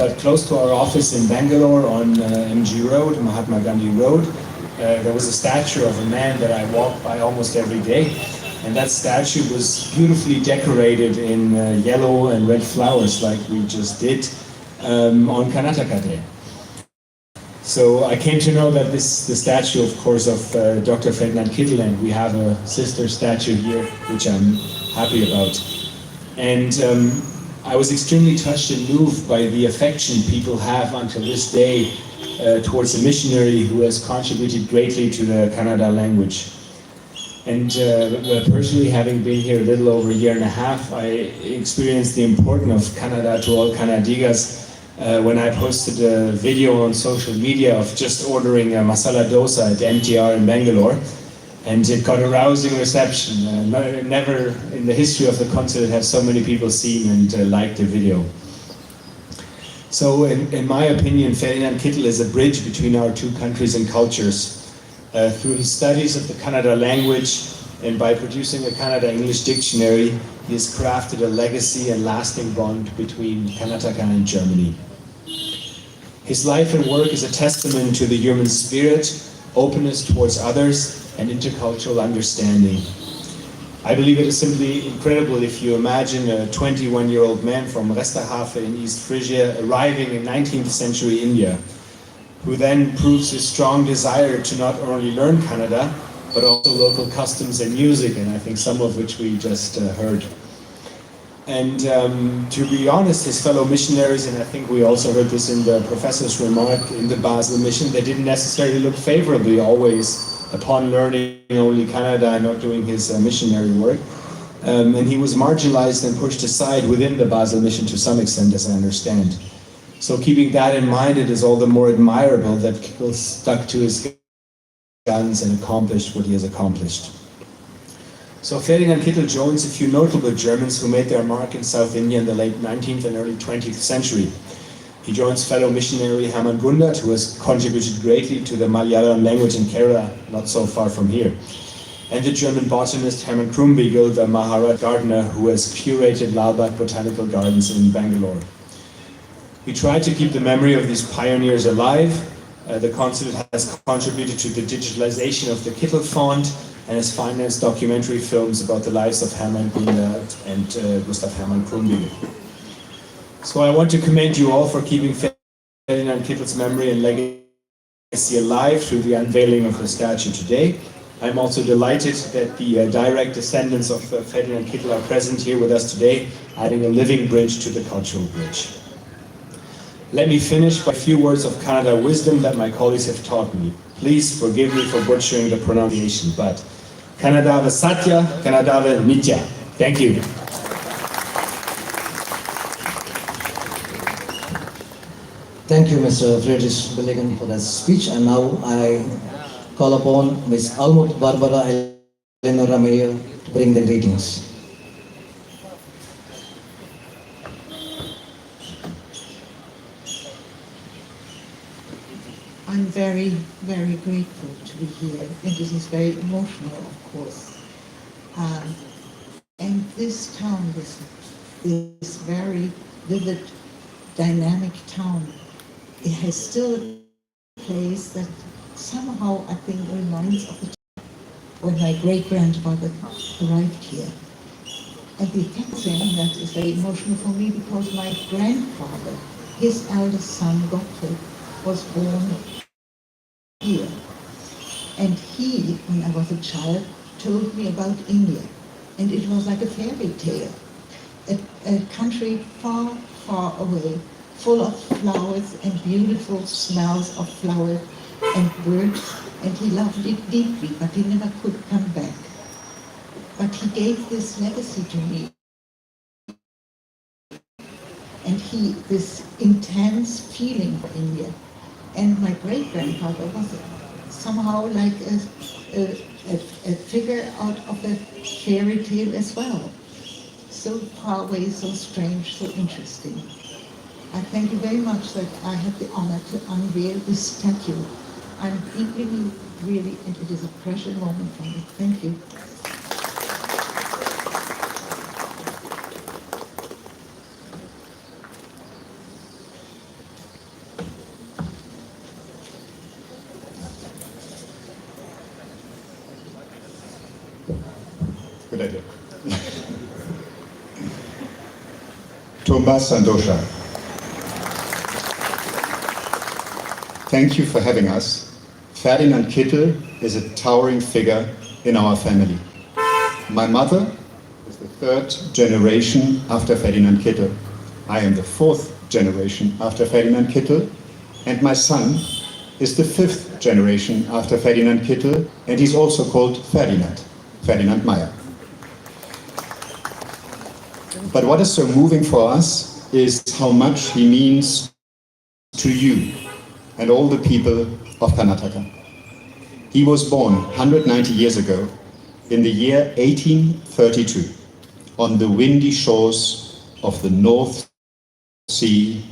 But close to our office in Bangalore on MG Road, Mahatma Gandhi Road, there was a statue of a man that I walk by almost every day. And that statue was beautifully decorated in yellow and red flowers like we just did. on Karnataka Day. So I came to know that the statue, of course, of Dr. Ferdinand Kittel, and we have a sister statue here, which I'm happy about. And I was extremely touched and moved by the affection people have until this day towards a missionary who has contributed greatly to the Kannada language. And personally, having been here a little over a year and a half, I experienced the importance of Kannada to all Kannadigas when I posted a video on social media of just ordering a masala dosa at MTR in Bangalore. And it got a rousing reception. Never in the history of the consulate have so many people seen and liked the video. So in my opinion, Ferdinand Kittel is a bridge between our two countries and cultures. Through his studies of the Kannada language and by producing a Kannada-English dictionary, he has crafted a legacy and lasting bond between Karnataka and Germany. His life and work is a testament to the human spirit, openness towards others, and intercultural understanding. I believe it is simply incredible if you imagine a 21-year-old man from Restahafe in East Frisia arriving in 19th century India, who then proves his strong desire to not only learn Kannada, but also local customs and music, and I think some of which we just heard. And to be honest, his fellow missionaries, and I think we also heard this in the professor's remark in the Basel mission, they didn't necessarily look favorably always upon learning only Kannada and not doing his missionary work. And he was marginalized and pushed aside within the Basel mission to some extent, as I understand. So keeping that in mind, it is all the more admirable that Kittel stuck to his guns and accomplished what he has accomplished. So Ferdinand Kittel joins a few notable Germans who made their mark in South India in the late 19th and early 20th century. He joins fellow missionary Hermann Gundert, who has contributed greatly to the Malayalam language in Kerala, not so far from here. And the German botanist Hermann Krumbiegel, the Maharaj gardener, who has curated Lalbagh Botanical Gardens in Bangalore. We tried to keep the memory of these pioneers alive. The consulate has contributed to the digitalization of the Kittel font and has financed documentary films about the lives of Hermann Gundert and Gustav Hermann Krumbiegel. So I want to commend you all for keeping Ferdinand Kittel's memory and legacy alive through the unveiling of the statue today. I'm also delighted that the direct descendants of Ferdinand Kittel are present here with us today, adding a living bridge to the cultural bridge. Let me finish by a few words of Kannada wisdom that my colleagues have taught me. Please forgive me for butchering the pronunciation, but Kannadava Satya, Kannadava Nitya. Thank you. Thank you, Mr. Friedrich Billigan, for that speech. And now I call upon Ms. Almut Barbara Eleonora Mayer to bring the greetings. I'm very, very grateful to be here, and this is very emotional, of course. And this town, this very vivid, dynamic town, it has still a place that somehow I think reminds of the time when my great-grandfather arrived here. And the thing that is very emotional for me because my grandfather, his eldest son Gottfried, was born here. And he, when I was a child, told me about India. And it was like a fairy tale. A country far, far away, full of flowers and beautiful smells of flowers and birds. And he loved it deeply, but he never could come back. But he gave this legacy to me. And this intense feeling for India. And my great-grandfather was somehow like a figure out of a fairy tale as well. So far away, so strange, so interesting. I thank you very much that I had the honor to unveil this statue. I'm deeply, really, and it is a precious moment for me. Thank you. Good idea. Tomba Sandosha. Thank you for having us. Ferdinand Kittel is a towering figure in our family. My mother is the third generation after Ferdinand Kittel. I am the fourth generation after Ferdinand Kittel, and my son is the fifth generation after Ferdinand Kittel, and he's also called Ferdinand Meyer. But what is so moving for us is how much he means to you and all the people of Karnataka. He was born 190 years ago in the year 1832 on the windy shores of the North Sea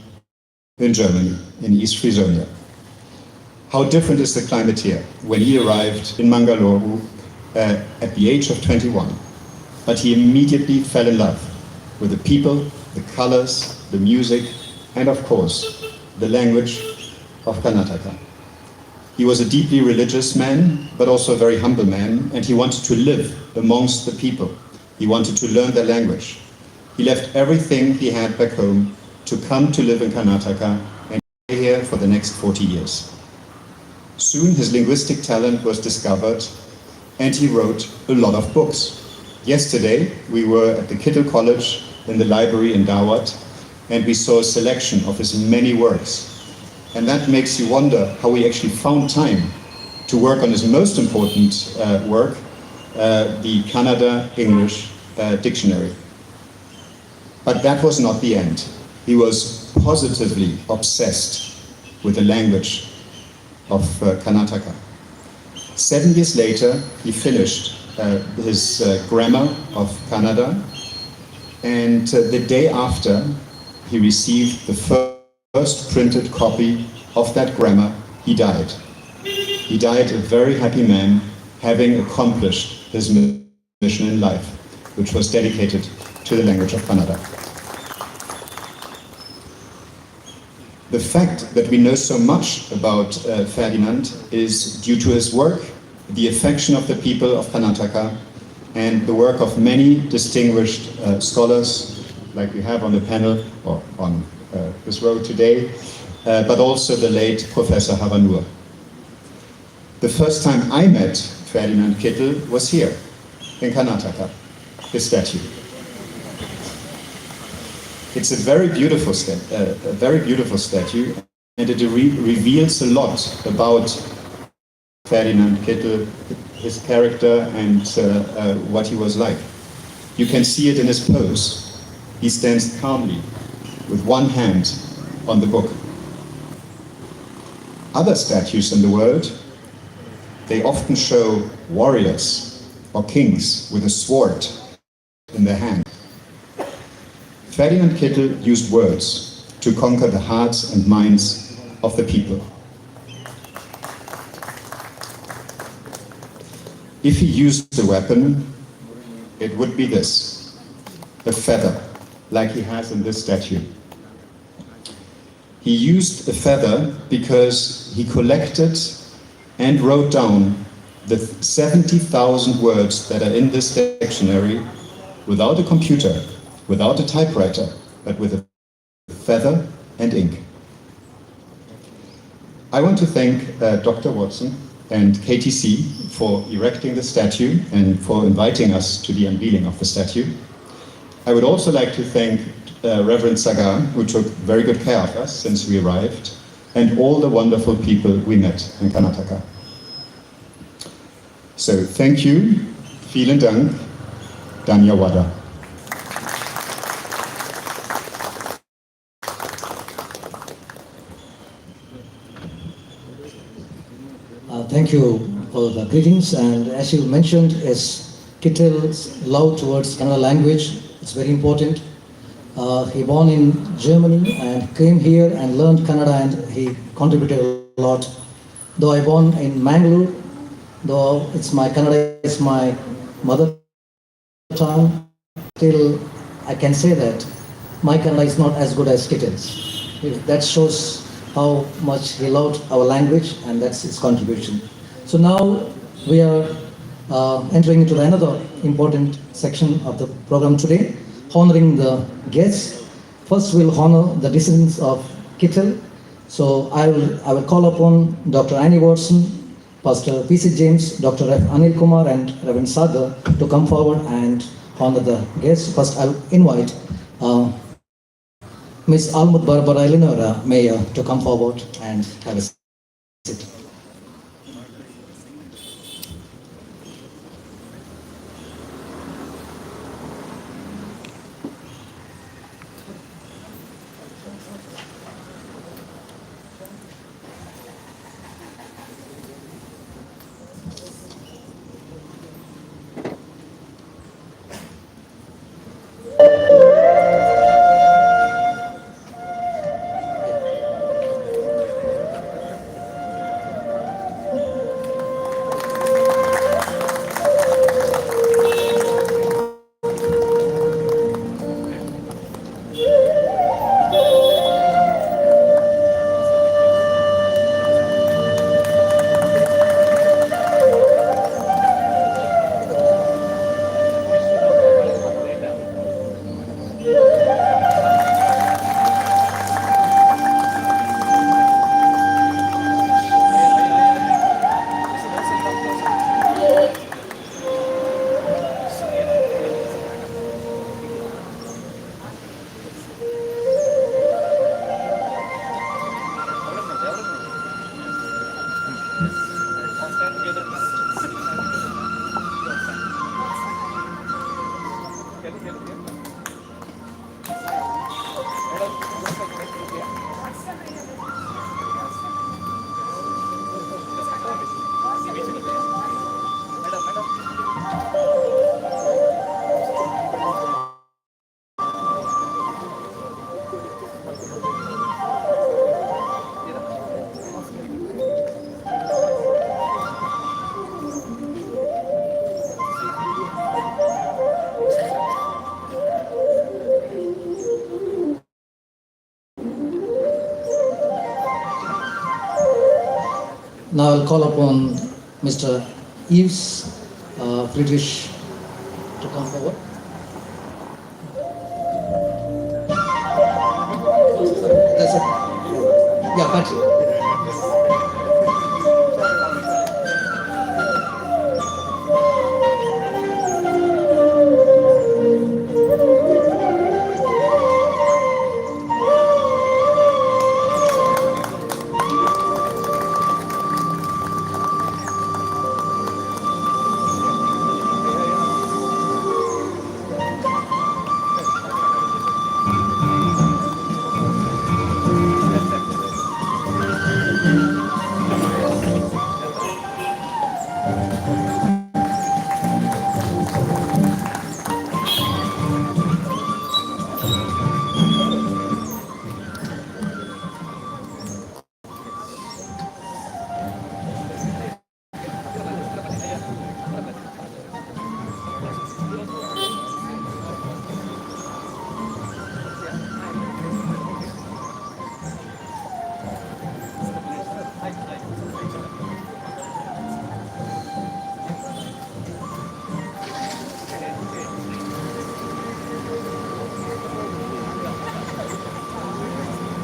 in Germany, in East Friesonia. How different is the climate here when he arrived in Mangalore at the age of 21. But he immediately fell in love with the people, the colors, the music, and of course, the language of Karnataka. He was a deeply religious man, but also a very humble man, and he wanted to live amongst the people. He wanted to learn their language. He left everything he had back home to come to live in Karnataka and stay here for the next 40 years. Soon his linguistic talent was discovered, and he wrote a lot of books. Yesterday, we were at the Kittel College in the library in Dawat, and we saw a selection of his many works. And that makes you wonder how he actually found time to work on his most important work, the Kannada-English dictionary. But that was not the end. He was positively obsessed with the language of Karnataka. 7 years later, he finished his grammar of Kannada, and the day after, he received the first printed copy of that grammar. He died. He died a very happy man, having accomplished his mission in life, which was dedicated to the language of Kannada. The fact that we know so much about Ferdinand is due to his work, the affection of the people of Karnataka, and the work of many distinguished scholars, like we have on the panel, or on this row today, but also the late Professor Havanur. The first time I met Ferdinand Kittel was here, in Karnataka, his statue. It's a very beautiful statue, and it reveals a lot about Ferdinand Kittel, his character, and what he was like. You can see it in his pose. He stands calmly, with one hand on the book. Other statues in the world, they often show warriors or kings with a sword in their hand. Ferdinand Kittel used words to conquer the hearts and minds of the people. If he used a weapon, it would be this, a feather, like he has in this statue. He used a feather because he collected and wrote down the 70,000 words that are in this dictionary without a computer, without a typewriter, but with a feather and ink. I want to thank Dr. Watson and KTC for erecting the statue and for inviting us to the unveiling of the statue. I would also like to thank Reverend Sagar, who took very good care of us since we arrived, and all the wonderful people we met in Karnataka. So thank you, vielen Dank, Dhanyawada. Thank you for the greetings, and as you mentioned, is Kittel's love towards Kannada language. It's very important. He born in Germany and came here and learned Kannada, and he contributed a lot. Though I born in Mangalore, though it's my Kannada is my mother tongue, still I can say that my Kannada is not as good as Kittel's. That shows how much he loved our language, and that's his contribution. So now we are entering into another important section of the program today, honoring the guests. First we'll honor the descendants of Kittel. So I will call upon Dr. Annie Watson, Pastor P.C. James, Dr. F. Anil Kumar, and Reverend Sagar to come forward and honor the guests. First, I'll invite Ms. Almut Barbara Eleonora, Mayor, to come forward and have a seat. Now I'll call upon Mr. Yves Friedrich to come forward. That's it. Yeah, Patrick.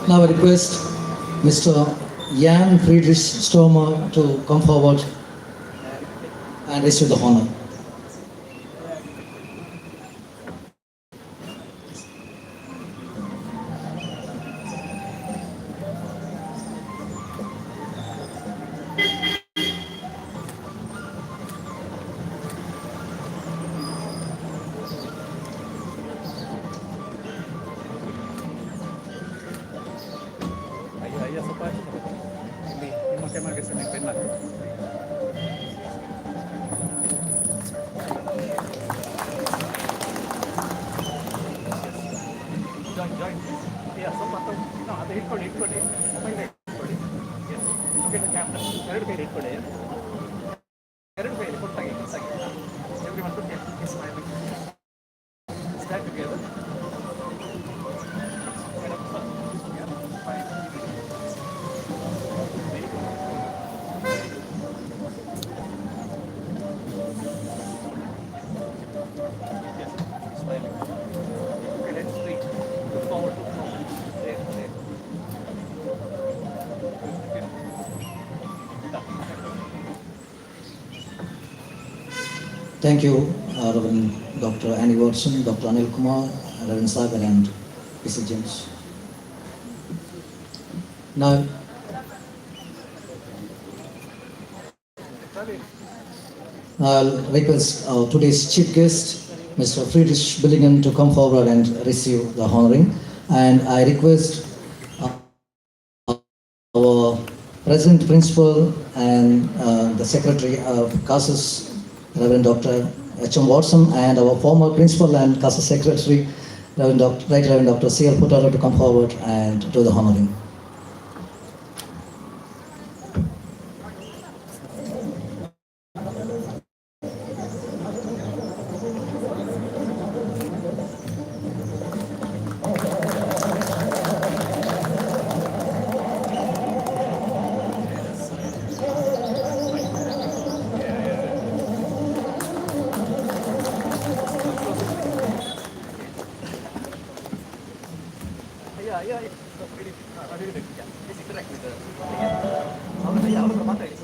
Now I request Mr. Jan Friedrich Stormer to come forward and receive the honor. Ayah sopan. Ini makan sana penat. Join. Yeah, sopan tu. No, ada hit kodi. Mobile hit kodi. Yes. Okay, the camera. ಎರಡು ಕೈ hit kodi. ಎರಡು ಕೈ ಕೊಟ್ಟಾಗೆ Everyone put their smile. Stand together. Thank you, Reverend Dr. Annie Watson, Dr. Anil Kumar, Reverend Sagar, and PC James. Now, I'll request today's chief guest, Mr. Friedrich Billingen, to come forward and receive the honoring. And I request our present principal and the secretary of CASAS, Reverend Dr. H.M. Watson, and our former principal and CASAS secretary, Reverend Dr. C.L. Putara, to come forward and do the honoring. Yeah. Please interact with the. ಅವ್ರನ್ನ ಮಾತಾಡಿ.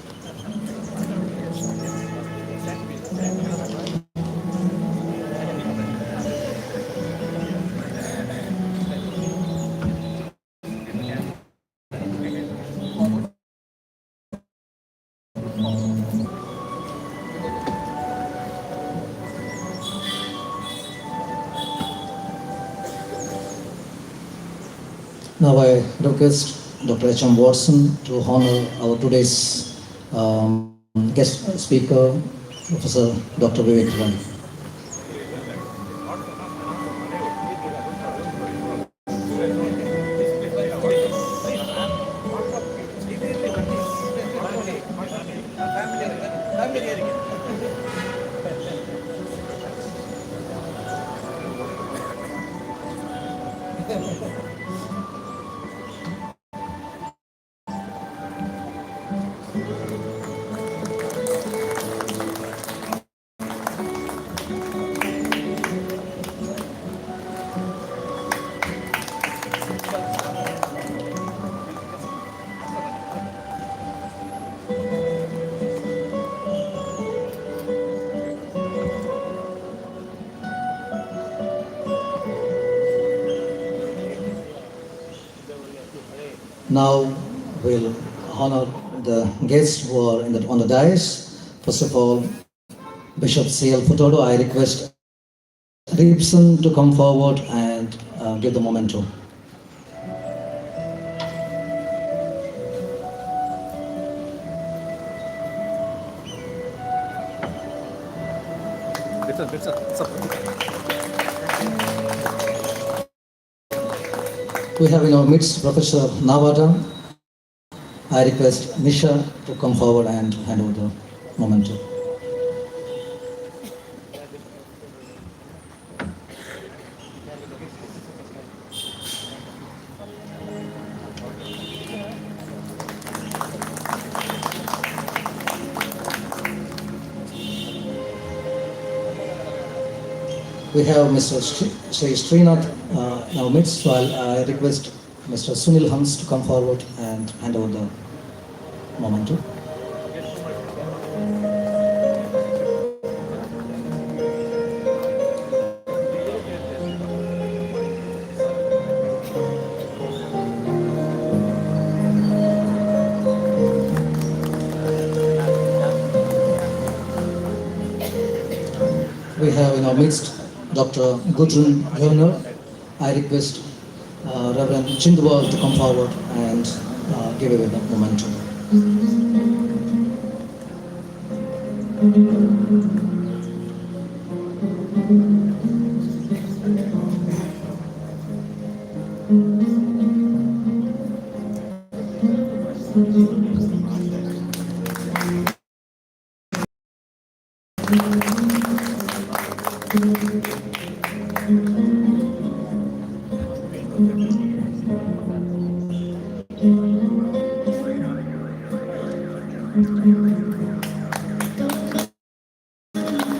Now I request Dr. H.M. Watson to honor our today's guest speaker, Professor Dr. Vivek Rai. Now we'll honor the guests who are on the dais. First of all, Bishop C.L. Putodo, I request Ribson to come forward and give the memento. We have in our midst Professor Nawada. I request Nisha to come forward and hand over the memento. We have Mr. Sri Srinath in our midst, so I request Mr. Sunil Hans to come forward and hand over the memento. We have in our midst Dr. Gudrun Werner. I request Reverend Chindwal to come forward and give away the memento.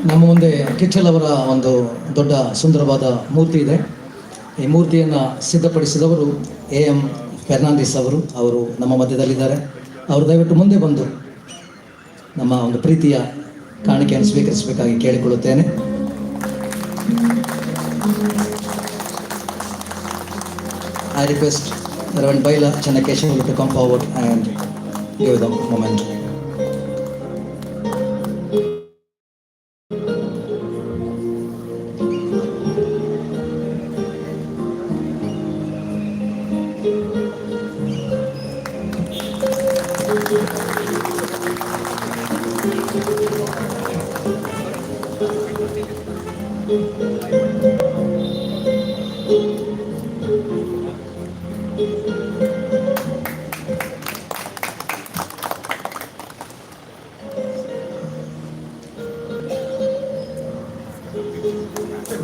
ನಮ್ಮ ಮುಂದೆ Kittel ಅವರ ಒಂದು ದೊಡ್ಡ ಸುಂದರವಾದ ಮೂರ್ತಿ ಇದೆ. ಈ ಮೂರ್ತಿಯನ್ನು ಸಿದ್ಧಪಡಿಸಿದವರು M Fernandes ಅವರು ನಮ್ಮ ಮಧ್ಯದಲ್ಲಿದ್ದಾರೆ. ಅವರು ದಯವಿಟ್ಟು ಮುಂದೆ ಬಂದು ನಮ್ಮ ಒಂದು ಪ್ರೀತಿಯ ಕಾಣಿಕೆಯನ್ನು ಸ್ವೀಕರಿಸಬೇಕಾಗಿ ಕೇಳಿಕೊಳ್ಳುತ್ತೇನೆ. I request Reverend Baila Channakeshwar to come forward and give the moment.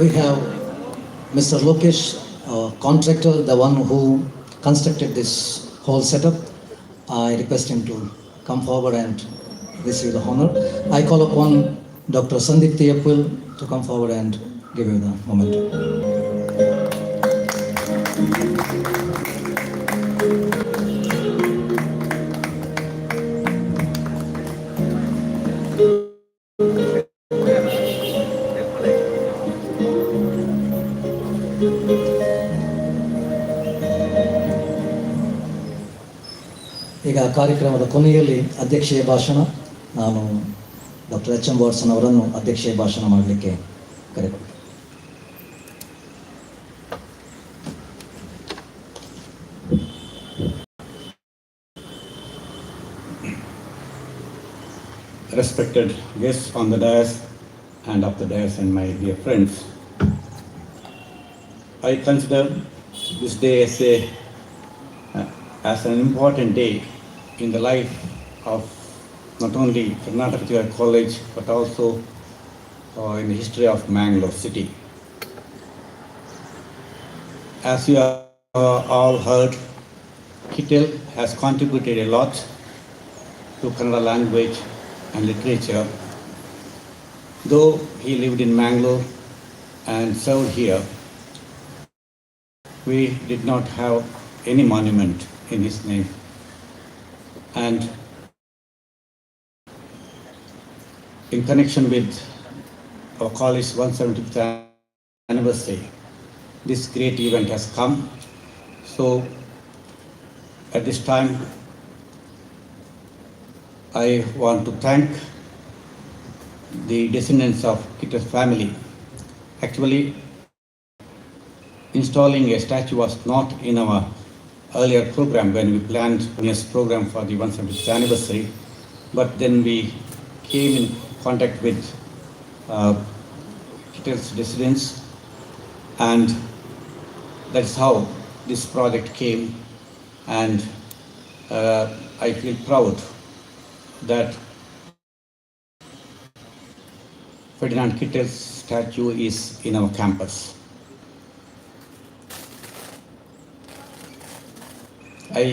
We have Mr. Lokesh, contractor, the one who constructed this whole setup. I request him to come forward and receive the honor. I call upon Dr. Sandeep Thiyapul to come forward and give you the moment. ಈಗ ಕಾರ್ಯಕ್ರಮದ ಕೊನೆಯಲ್ಲಿ ಅಧ್ಯಕ್ಷೀಯ ಭಾಷಣ, ನಾನು doctor H M Watson ಅವರನ್ನು ಅಧ್ಯಕ್ಷೀಯ ಭಾಷಣ ಮಾಡಲಿಕ್ಕೆ ಕರೆಕೊಳ್ತೇನೆ. Respected guests on the dais and of the dais and my dear friends, I consider this day as an important day in the life of not only Karnataka College but also in the history of Mangalore city. As you have all heard, Kittel has contributed a lot to Kannada language and literature. Though he lived in Mangalore and served here, we did not have any monument in his name. And in connection with our college's 175th anniversary, this great event has come. So at this time, I want to thank the descendants of Kittel's family. Actually, installing a statue was not in our earlier program when we planned this program for the 175th anniversary, but then we came in contact with Kittel's descendants, and that's how this project came. And I feel proud that Ferdinand Kittel's statue is in our campus. I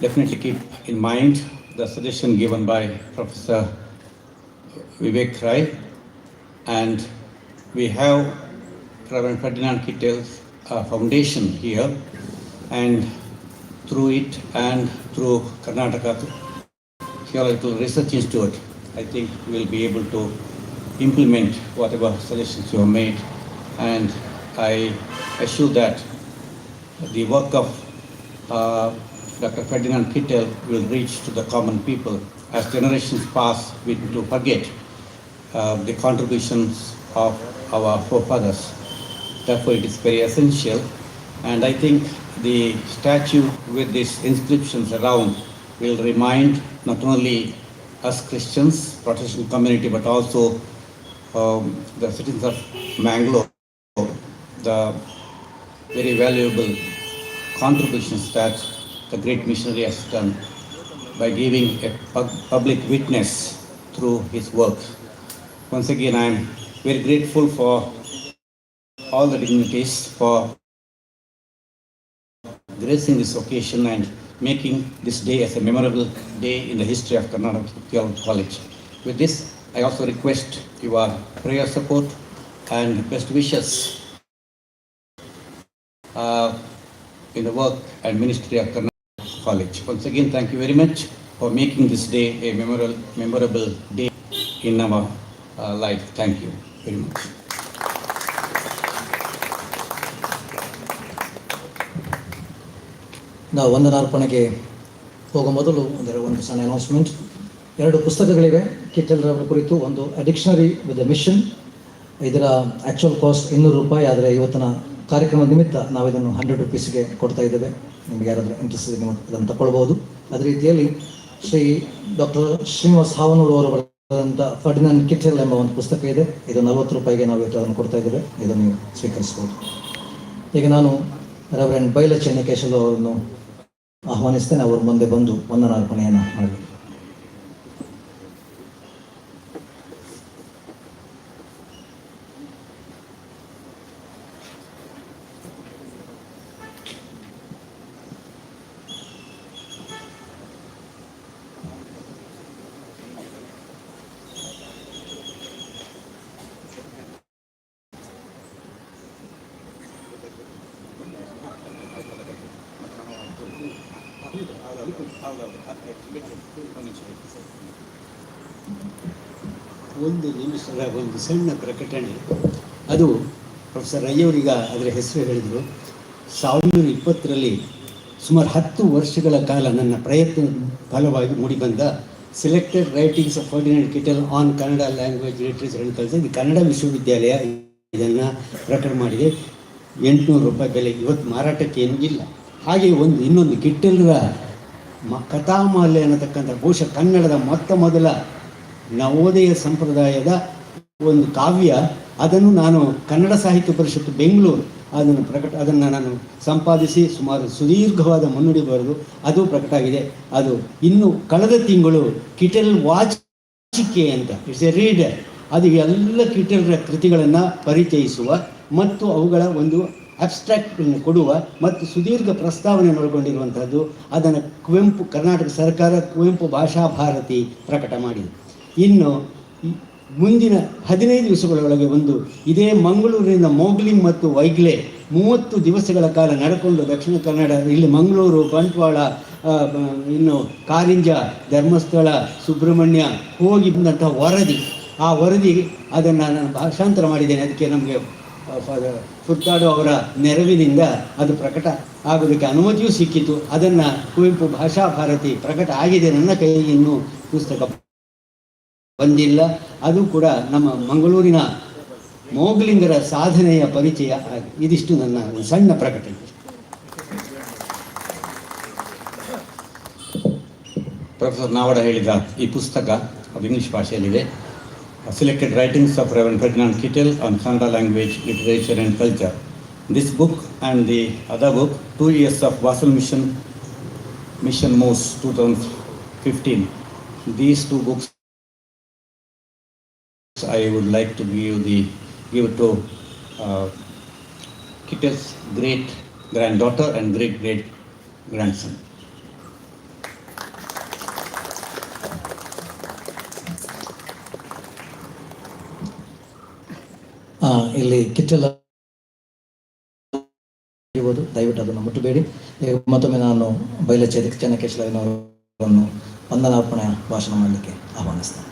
definitely keep in mind the suggestion given by Professor Vivek Rai, and we have Reverend Ferdinand Kittel's foundation here, and through it and through Karnataka Theological Research Institute, I think we will be able to implement whatever suggestions you have made, and I assure that the work of Dr. Ferdinand Kittel will reach to the common people. As generations pass, we need to forget the contributions of our forefathers. Therefore, it is very essential, and I think the statue with these inscriptions around will remind not only us Christians, Protestant community, but also the citizens of Mangalore, the very valuable contributions that the great missionary has done by giving a public witness through his work. Once again, I am very grateful for all the dignitaries for gracing this occasion and making this day as a memorable day in the history of Karnataka Theological College. With this, I also request your prayer support and best wishes in the work and ministry of Karnataka College. Once again, thank you very much for making this day a memorable day in our life. Thank you very much. ನಾವು ವಂದನಾರ್ಪಣೆಗೆ ಹೋಗೋ ಮೊದಲು ಒಂದು ಸಣ್ಣ announcement. 2 ಪುಸ್ತಕಗಳಿವೆ ಕಿಟ್ಟೆಲ್ರವರ ಕುರಿತು. ಒಂದು dictionary with the mission, ಇದರ actual cost ₹200, ಆದರೆ ಇವತ್ತಿನ ಕಾರ್ಯಕ್ರಮದ ನಿಮಿತ್ತ ನಾವು ಇದನ್ನು ₹100ಗೆ ಕೊಡ್ತಾ ಇದ್ದೇವೆ. ನಿಮಗೆ ಯಾರಾದರೂ ಇಂಟ್ರೆಸ್ಟ್ ಇದೆ ಅದನ್ನು ತಗೊಳ್ಬೋದು. ಅದೇ ರೀತಿಯಲ್ಲಿ ಶ್ರೀ ಡಾಕ್ಟರ್ ಶ್ರೀನಿವಾಸ್ ಹಾವನೂರು ಅವರು ಬರೆದಂಥ ಫರ್ಡಿನಾಂಡ್ ಕಿಟೆಲ್ ಎಂಬ ಒಂದು ಪುಸ್ತಕ ಇದೆ. ಇದು ₹40 ನಾವು ಇವತ್ತು ಅದನ್ನು ಕೊಡ್ತಾ ಇದ್ದೇವೆ. ಇದನ್ನು ನೀವು ಸ್ವೀಕರಿಸ್ಬೋದು. ಈಗ ನಾನು ರೆವರೆಂಡ್ ಬೈಲ ಚೆನ್ನಕೇಶವ ಅವರನ್ನು ಆಹ್ವಾನಿಸ್ತೇನೆ. ಅವರು ಮುಂದೆ ಬಂದು ವಂದನಾರ್ಪಣೆಯನ್ನು ಮಾಡಬೇಕು. ಒಂದು ನಿಮಿಷದ ಒಂದು ಸಣ್ಣ ಪ್ರಕಟಣೆ. ಅದು ಪ್ರೊಫೆಸರ್ ರೈಯವರೀಗ ಅದರ ಹೆಸರು ಹೇಳಿದರು. 1920ರಲ್ಲಿ ಸುಮಾರು 10 ವರ್ಷಗಳ ಕಾಲ ನನ್ನ ಪ್ರಯತ್ನ ಫಲವಾಗಿ ಮೂಡಿಬಂದ selected writings of Ferdinand Kittel on Kannada language literature ಅಂತ ಕಲಿಸಿ ಇದು ಕನ್ನಡ ವಿಶ್ವವಿದ್ಯಾಲಯ ಇದನ್ನು ಪ್ರಕಟ ಮಾಡಿದೆ. ₹800 ಬೆಲೆ. ಇವತ್ತು ಮಾರಾಟಕ್ಕೆ ಏನೂ ಇಲ್ಲ. ಹಾಗೆ ಇನ್ನೊಂದು ಕಿಟ್ಟೆಲ್ರ ಕಥಾಮಾಲ್ಯ ಅನ್ನತಕ್ಕಂಥ ಬಹುಶಃ ಕನ್ನಡದ ಮೊದಲ ನವೋದಯ ಸಂಪ್ರದಾಯದ ಒಂದು ಕಾವ್ಯ. ಅದನ್ನು ನಾನು ಕನ್ನಡ ಸಾಹಿತ್ಯ ಪರಿಷತ್ತು ಬೆಂಗಳೂರು ಅದನ್ನು ನಾನು ಸಂಪಾದಿಸಿ ಸುಮಾರು ಸುದೀರ್ಘವಾದ ಮುನ್ನುಡಿ ಬರೆದು ಅದು ಪ್ರಕಟ ಆಗಿದೆ. ಅದು ಇನ್ನು ಕಳೆದ ತಿಂಗಳು ಕಿಟೆಲ್ ವಾಚಿಕೆ ಅಂತ ಇಟ್ಸ್ ಎ ರೀಡರ್. ಅದು ಎಲ್ಲ ಕಿಟೆಲ್ರ ಕೃತಿಗಳನ್ನು ಪರಿಚಯಿಸುವ ಮತ್ತು ಅವುಗಳ ಒಂದು ಅಬ್ಸ್ಟ್ರಾಕ್ಟ್ ಕೊಡುವ ಮತ್ತು ಸುದೀರ್ಘ ಪ್ರಸ್ತಾವನೆ ಒಳಗೊಂಡಿರುವಂಥದ್ದು. ಅದನ್ನು ಕರ್ನಾಟಕ ಸರ್ಕಾರ ಕುವೆಂಪು ಭಾಷಾ ಭಾರತಿ ಪ್ರಕಟ ಮಾಡಿದೆ. ಇನ್ನು ಮುಂದಿನ 15 ದಿವಸಗಳೊಳಗೆ ಇದೇ ಮಂಗಳೂರಿನಿಂದ ಮೋಗ್ಲಿಂಗ್ ಮತ್ತು ವೈಗ್ಲೆ 30 ದಿವಸಗಳ ಕಾಲ ನಡ್ಕೊಂಡು ದಕ್ಷಿಣ ಕನ್ನಡ ಇಲ್ಲಿ ಮಂಗಳೂರು, ಬಂಟ್ವಾಳ, ಇನ್ನು ಕಾರಿಂಜ, ಧರ್ಮಸ್ಥಳ, ಸುಬ್ರಹ್ಮಣ್ಯ ಹೋಗಿ ಬಂದಂತಹ ವರದಿ. ಆ ವರದಿ ಅದನ್ನು ನಾನು ಭಾಷಾಂತರ ಮಾಡಿದ್ದೇನೆ. ಅದಕ್ಕೆ ನಮಗೆ ಫುರ್ತಾಡೋ ಅವರ ನೆರವಿನಿಂದ ಅದು ಪ್ರಕಟ ಆಗೋದಕ್ಕೆ ಅನುಮತಿಯೂ ಸಿಕ್ಕಿತು. ಅದನ್ನು ಕುವೆಂಪು ಭಾಷಾ ಭಾರತಿ ಪ್ರಕಟ ಆಗಿದೆ. ನನ್ನ ಕೈಗೆ ಇನ್ನೂ ಪುಸ್ತಕ ಬಂದಿಲ್ಲ. ಅದು ಕೂಡ ನಮ್ಮ ಮಂಗಳೂರಿನ ಮೋಗ್ಲಿಂಗರ ಸಾಧನೆಯ ಪರಿಚಯ. ಇದಿಷ್ಟು ನನ್ನ ಸಣ್ಣ ಪ್ರಕಟಣೆ. ಪ್ರೊಫೆಸರ್ ನಾವಡ ಹೇಳಿದ ಈ ಪುಸ್ತಕ ಅದು English ಭಾಷೆಯಲ್ಲಿದೆ. Selected writings of Reverend Ferdinand Kittel on Kannada language, literature and culture. This book and the other book, 2 years of Basel Mission Moose 2015. These 2 books I would like to give to Kittel's great granddaughter and great grandson. ಇಲ್ಲಿ Kittel ಇರ್ಬೋದು, ದಯವಿಟ್ಟು ಅದನ್ನು ಮುಟ್ಟಬೇಡಿ. ಮತ್ತೊಮ್ಮೆ ನಾನು ಬೈಲ ಚೆನ್ನಕೇಶವರನ್ನು ವಂದನಾರ್ಪಣೆ ಭಾಷಣ ಮಾಡಲಿಕ್ಕೆ ಆಹ್ವಾನಿಸ್ತೇನೆ.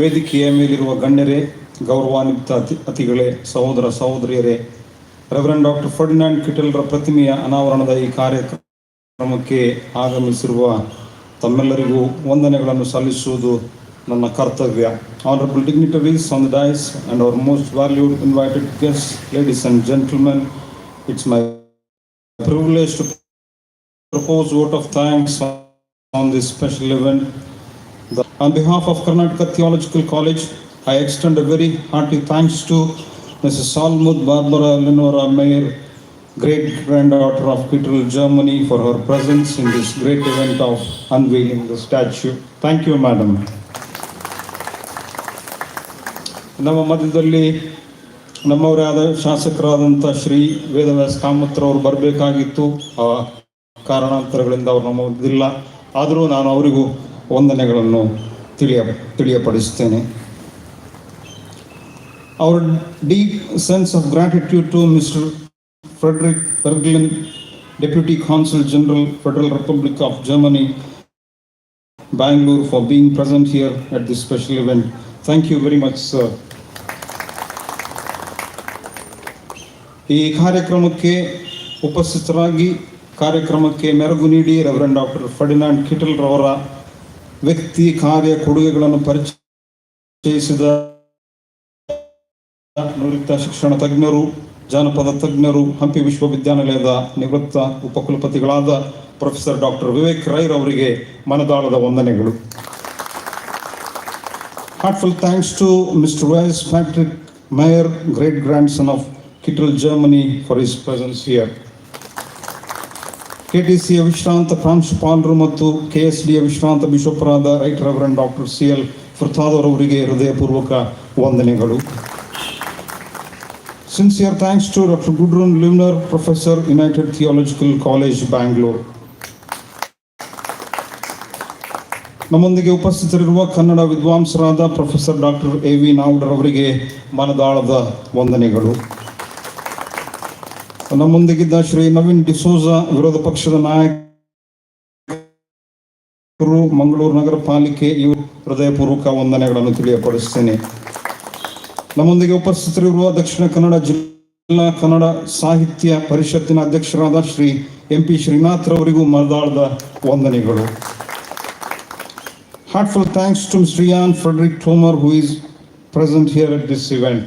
ವೇದಿಕೆಯ ಮೇಲಿರುವ ಗಣ್ಯರೇ, ಗೌರವಾನ್ವಿತ ಅತಿಥಿಗಳೇ, ಸಹೋದರ ಸಹೋದರಿಯರೇ, ರೆವರೆಂಡ್ ಡಾಕ್ಟರ್ ಫರ್ಡಿನಾಂಡ್ ಕಿಟೆಲ್ರ ಪ್ರತಿಮೆಯ ಅನಾವರಣದ ಈ ಕಾರ್ಯಕ್ರಮಕ್ಕೆ ಆಗಮಿಸಿರುವ ತಮ್ಮೆಲ್ಲರಿಗೂ ವಂದನೆಗಳನ್ನು ಸಲ್ಲಿಸುವುದು ನನ್ನ ಕರ್ತವ್ಯ. Honourable dignitaries on the dais and our most valued invited guests, ladies and gentlemen, it's my privilege to propose vote of thanks on this special event. On behalf of Karnataka Theological College, I extend a very hearty thanks to Mrs. Salmud Barbara Lenora Mayer, great-granddaughter of Kittel, Germany, for her presence in this great event of unveiling the statue. Thank you, Madam. ನಮ್ಮ ಮಧ್ಯದಲ್ಲಿ ನಮ್ಮವರೇ ಆದ ಶಾಸಕರಾದಂಥ ಶ್ರೀ ವೇದವ್ಯಾಸ ಕಾಮತ್ರವರು ಬರಬೇಕಾಗಿತ್ತು. ಆ ಕಾರಣಾಂತರಗಳಿಂದ ಅವರು ನಮ್ಮ ಮಧ್ಯದಿಲ್ಲ. ಆದರೂ ನಾನು ಅವರಿಗೂ ವಂದನೆಗಳನ್ನು ತಿಳಿಯಪಡಿಸ್ತೇನೆ. Our deep sense of gratitude to Mr. Frederick Berglin, Deputy Consul General, Federal Republic of Germany, Bangalore, for being present here at this special event. Thank you very much, sir. ಈ ಕಾರ್ಯಕ್ರಮಕ್ಕೆ ಉಪಸ್ಥಿತರಾಗಿ ಕಾರ್ಯಕ್ರಮಕ್ಕೆ ಮೆರುಗು ನೀಡಿ ರೆವರೆಂಡ್ ಡಾಕ್ಟರ್ ಫರ್ಡಿನಾಂಡ್ ಕಿಟಲ್ ರವರ ವ್ಯಕ್ತಿ ಕಾರ್ಯ ಕೊಡುಗೆಗಳನ್ನು ಪರಿಚಯಿಸಿದ ನುರಿತ ಶಿಕ್ಷಣ ತಜ್ಞರು, ಜಾನಪದ ತಜ್ಞರು, ಹಂಪಿ ವಿಶ್ವವಿದ್ಯಾನಿಲಯದ ನಿವೃತ್ತ ಉಪಕುಲಪತಿಗಳಾದ ಪ್ರೊಫೆಸರ್ ಡಾಕ್ಟರ್ ವಿವೇಕ್ ರೈರ್ ಅವರಿಗೆ ಮನದಾಳದ ವಂದನೆಗಳು. Heartfelt thanks to Mr. Weiss Patrick Meyer, great grandson of Kittel, Germany, for his presence here. KTCಯ ವಿಶ್ರಾಂತ ಪ್ರಾಂಶುಪಾಲರು ಮತ್ತು KSDಯ ವಿಶ್ರಾಂತ ಬಿಷಪ್ರಾದ ರೈಟ್ ರೆವರೆಂಡ್ ಡಾಕ್ಟರ್ CL ಫುರ್ತಾದವರವರಿಗೆ ಹೃದಯಪೂರ್ವಕ ವಂದನೆಗಳು. Sincere thanks to Dr. Gudrun Livner, Professor, United Theological College, Bangalore. ನಮ್ಮೊಂದಿಗೆ ಉಪಸ್ಥಿತರಿರುವ Kannada ವಿದ್ವಾಂಸರಾದ professor doctor AV ನಾವ್ಡರ್ ಅವರಿಗೆ ಮನದಾಳದ ವಂದನೆಗಳು. ನಮ್ಮೊಂದಿಗಿದ್ದ ಶ್ರೀ ನವೀನ್ ಡಿಸೋಜಾ, ವಿರೋಧ ಪಕ್ಷದ ನಾಯಕರು, ಮಂಗಳೂರು ನಗರ ಪಾಲಿಕೆ, ಇವರು ಹೃದಯಪೂರ್ವಕ ವಂದನೆಗಳನ್ನು ತಿಳಿಯಪಡಿಸುತ್ತೇನೆ. ನಮ್ಮೊಂದಿಗೆ ಉಪಸ್ಥಿತರಿರುವ ದಕ್ಷಿಣ ಕನ್ನಡ ಜಿಲ್ಲಾ ಕನ್ನಡ ಸಾಹಿತ್ಯ ಪರಿಷತ್ತಿನ ಅಧ್ಯಕ್ಷರಾದ ಶ್ರೀ MP ಶ್ರೀನಾಥ್ ರವರಿಗೂ ಮನದಾಳದ ವಂದನೆಗಳು. Heartfelt thanks to Mr. Jan Frederick Thomer, who is present here at this event.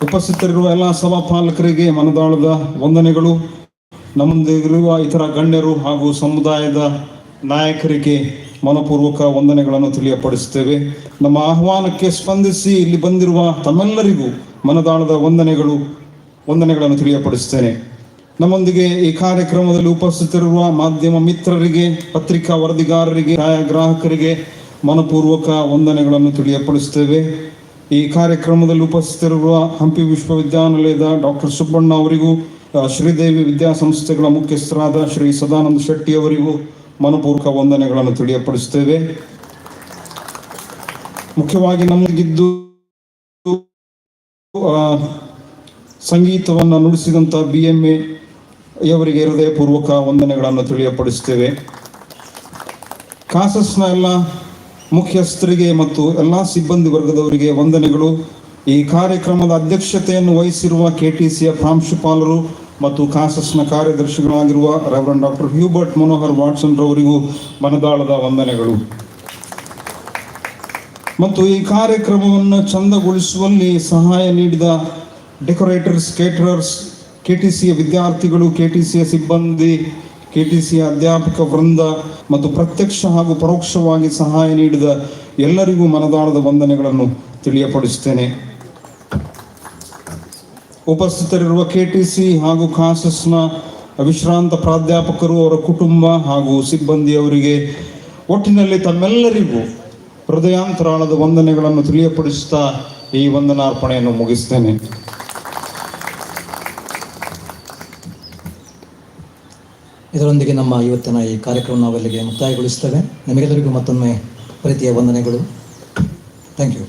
ಉಪಸ್ಥಿತರಿರುವ ಎಲ್ಲ ಸಭಾಪಾಲಕರಿಗೆ ಮನದಾಳದ ವಂದನೆಗಳು. ನಮ್ಮೊಂದಿಗಿರುವ ಇತರ ಗಣ್ಯರು ಹಾಗೂ ಸಮುದಾಯದ ನಾಯಕರಿಗೆ ಮನಪೂರ್ವಕ ವಂದನೆಗಳನ್ನು ತಿಳಿಯಪಡಿಸುತ್ತೇವೆ. ನಮ್ಮ ಆಹ್ವಾನಕ್ಕೆ ಸ್ಪಂದಿಸಿ ಇಲ್ಲಿ ಬಂದಿರುವ ತಮ್ಮೆಲ್ಲರಿಗೂ ಮನದಾಳದ ವಂದನೆಗಳನ್ನು ತಿಳಿಯಪಡಿಸುತ್ತೇನೆ. ನಮ್ಮೊಂದಿಗೆ ಈ ಕಾರ್ಯಕ್ರಮದಲ್ಲಿ ಉಪಸ್ಥಿತರಿರುವ ಮಾಧ್ಯಮ ಮಿತ್ರರಿಗೆ, ಪತ್ರಿಕಾ ವರದಿಗಾರರಿಗೆ, ಛಾಯಾಗ್ರಾಹಕರಿಗೆ ಮನಪೂರ್ವಕ ವಂದನೆಗಳನ್ನು ತಿಳಿಯಪಡಿಸುತ್ತೇವೆ. ಈ ಕಾರ್ಯಕ್ರಮದಲ್ಲಿ ಉಪಸ್ಥಿತರಿರುವ ಹಂಪಿ ವಿಶ್ವವಿದ್ಯಾನಿಲಯದ ಡಾಕ್ಟರ್ ಸುಬ್ಬಣ್ಣ ಅವರಿಗೂ, ಶ್ರೀದೇವಿ ವಿದ್ಯಾಸಂಸ್ಥೆಗಳ ಮುಖ್ಯಸ್ಥರಾದ ಶ್ರೀ ಸದಾನಂದ ಶೆಟ್ಟಿ ಅವರಿಗೂ ಮನಪೂರ್ವಕ ವಂದನೆಗಳನ್ನು ತಿಳಿಯಪಡಿಸುತ್ತೇವೆ. ಮುಖ್ಯವಾಗಿ ನಮಗಿದ್ದು ಸಂಗೀತವನ್ನು ನುಡಿಸಿದಂಥ BMA ಇವರಿಗೆ ಹೃದಯಪೂರ್ವಕ ವಂದನೆಗಳನ್ನು ತಿಳಿಯಪಡಿಸುತ್ತೇವೆ. ಕಾಸಸ್ನ ಎಲ್ಲ ಮುಖ್ಯಸ್ಥರಿಗೆ ಮತ್ತು ಎಲ್ಲ ಸಿಬ್ಬಂದಿ ವರ್ಗದವರಿಗೆ ವಂದನೆಗಳು. ಈ ಕಾರ್ಯಕ್ರಮದ ಅಧ್ಯಕ್ಷತೆಯನ್ನು ವಹಿಸಿರುವ KTCಯ ಪ್ರಾಂಶುಪಾಲರು ಮತ್ತು ಕಾಸಸ್ನ ಕಾರ್ಯದರ್ಶಿಗಳಾಗಿರುವ reverend doctor Hubert Manohar Watson ರವರಿಗೂ ಮನದಾಳದ ವಂದನೆಗಳು. ಮತ್ತು ಈ ಕಾರ್ಯಕ್ರಮವನ್ನು ಚಂದಗೊಳಿಸುವಲ್ಲಿ ಸಹಾಯ ನೀಡಿದ ಡೆಕೋರೇಟರ್ಸ್, ಕೇಟರರ್ಸ್, KTCಯ ವಿದ್ಯಾರ್ಥಿಗಳು, KTCಯ ಸಿಬ್ಬಂದಿ, KTCಯ ಅಧ್ಯಾಪಕ ವೃಂದ ಮತ್ತು ಪ್ರತ್ಯಕ್ಷ ಹಾಗೂ ಪರೋಕ್ಷವಾಗಿ ಸಹಾಯ ನೀಡಿದ ಎಲ್ಲರಿಗೂ ಮನದಾಳದ ವಂದನೆಗಳನ್ನು ತಿಳಿಯಪಡಿಸುತ್ತೇನೆ. ಉಪಸ್ಥಿತರಿರುವ KTC ಹಾಗೂ ಕಾಸಸ್ನ ವಿಶ್ರಾಂತ ಪ್ರಾಧ್ಯಾಪಕರು, ಅವರ ಕುಟುಂಬ ಹಾಗೂ ಸಿಬ್ಬಂದಿಯವರಿಗೆ ಒಟ್ಟಿನಲ್ಲಿ ತಮ್ಮೆಲ್ಲರಿಗೂ ಹೃದಯಾಂತರಾಳದ ವಂದನೆಗಳನ್ನು ತಿಳಿಯಪಡಿಸುತ್ತಾ ಈ ವಂದನಾರ್ಪಣೆಯನ್ನು ಮುಗಿಸ್ತೇನೆ. ಇದರೊಂದಿಗೆ ನಮ್ಮ ಇವತ್ತಿನ ಈ ಕಾರ್ಯಕ್ರಮ ನಾವೆಲ್ಲಿಗೆ ಮುಕ್ತಾಯಗೊಳಿಸ್ತೇವೆ. ನಿಮಗೆಲ್ಲರಿಗೂ ಮತ್ತೊಮ್ಮೆ ಪ್ರೀತಿಯ ವಂದನೆಗಳು. Thank you.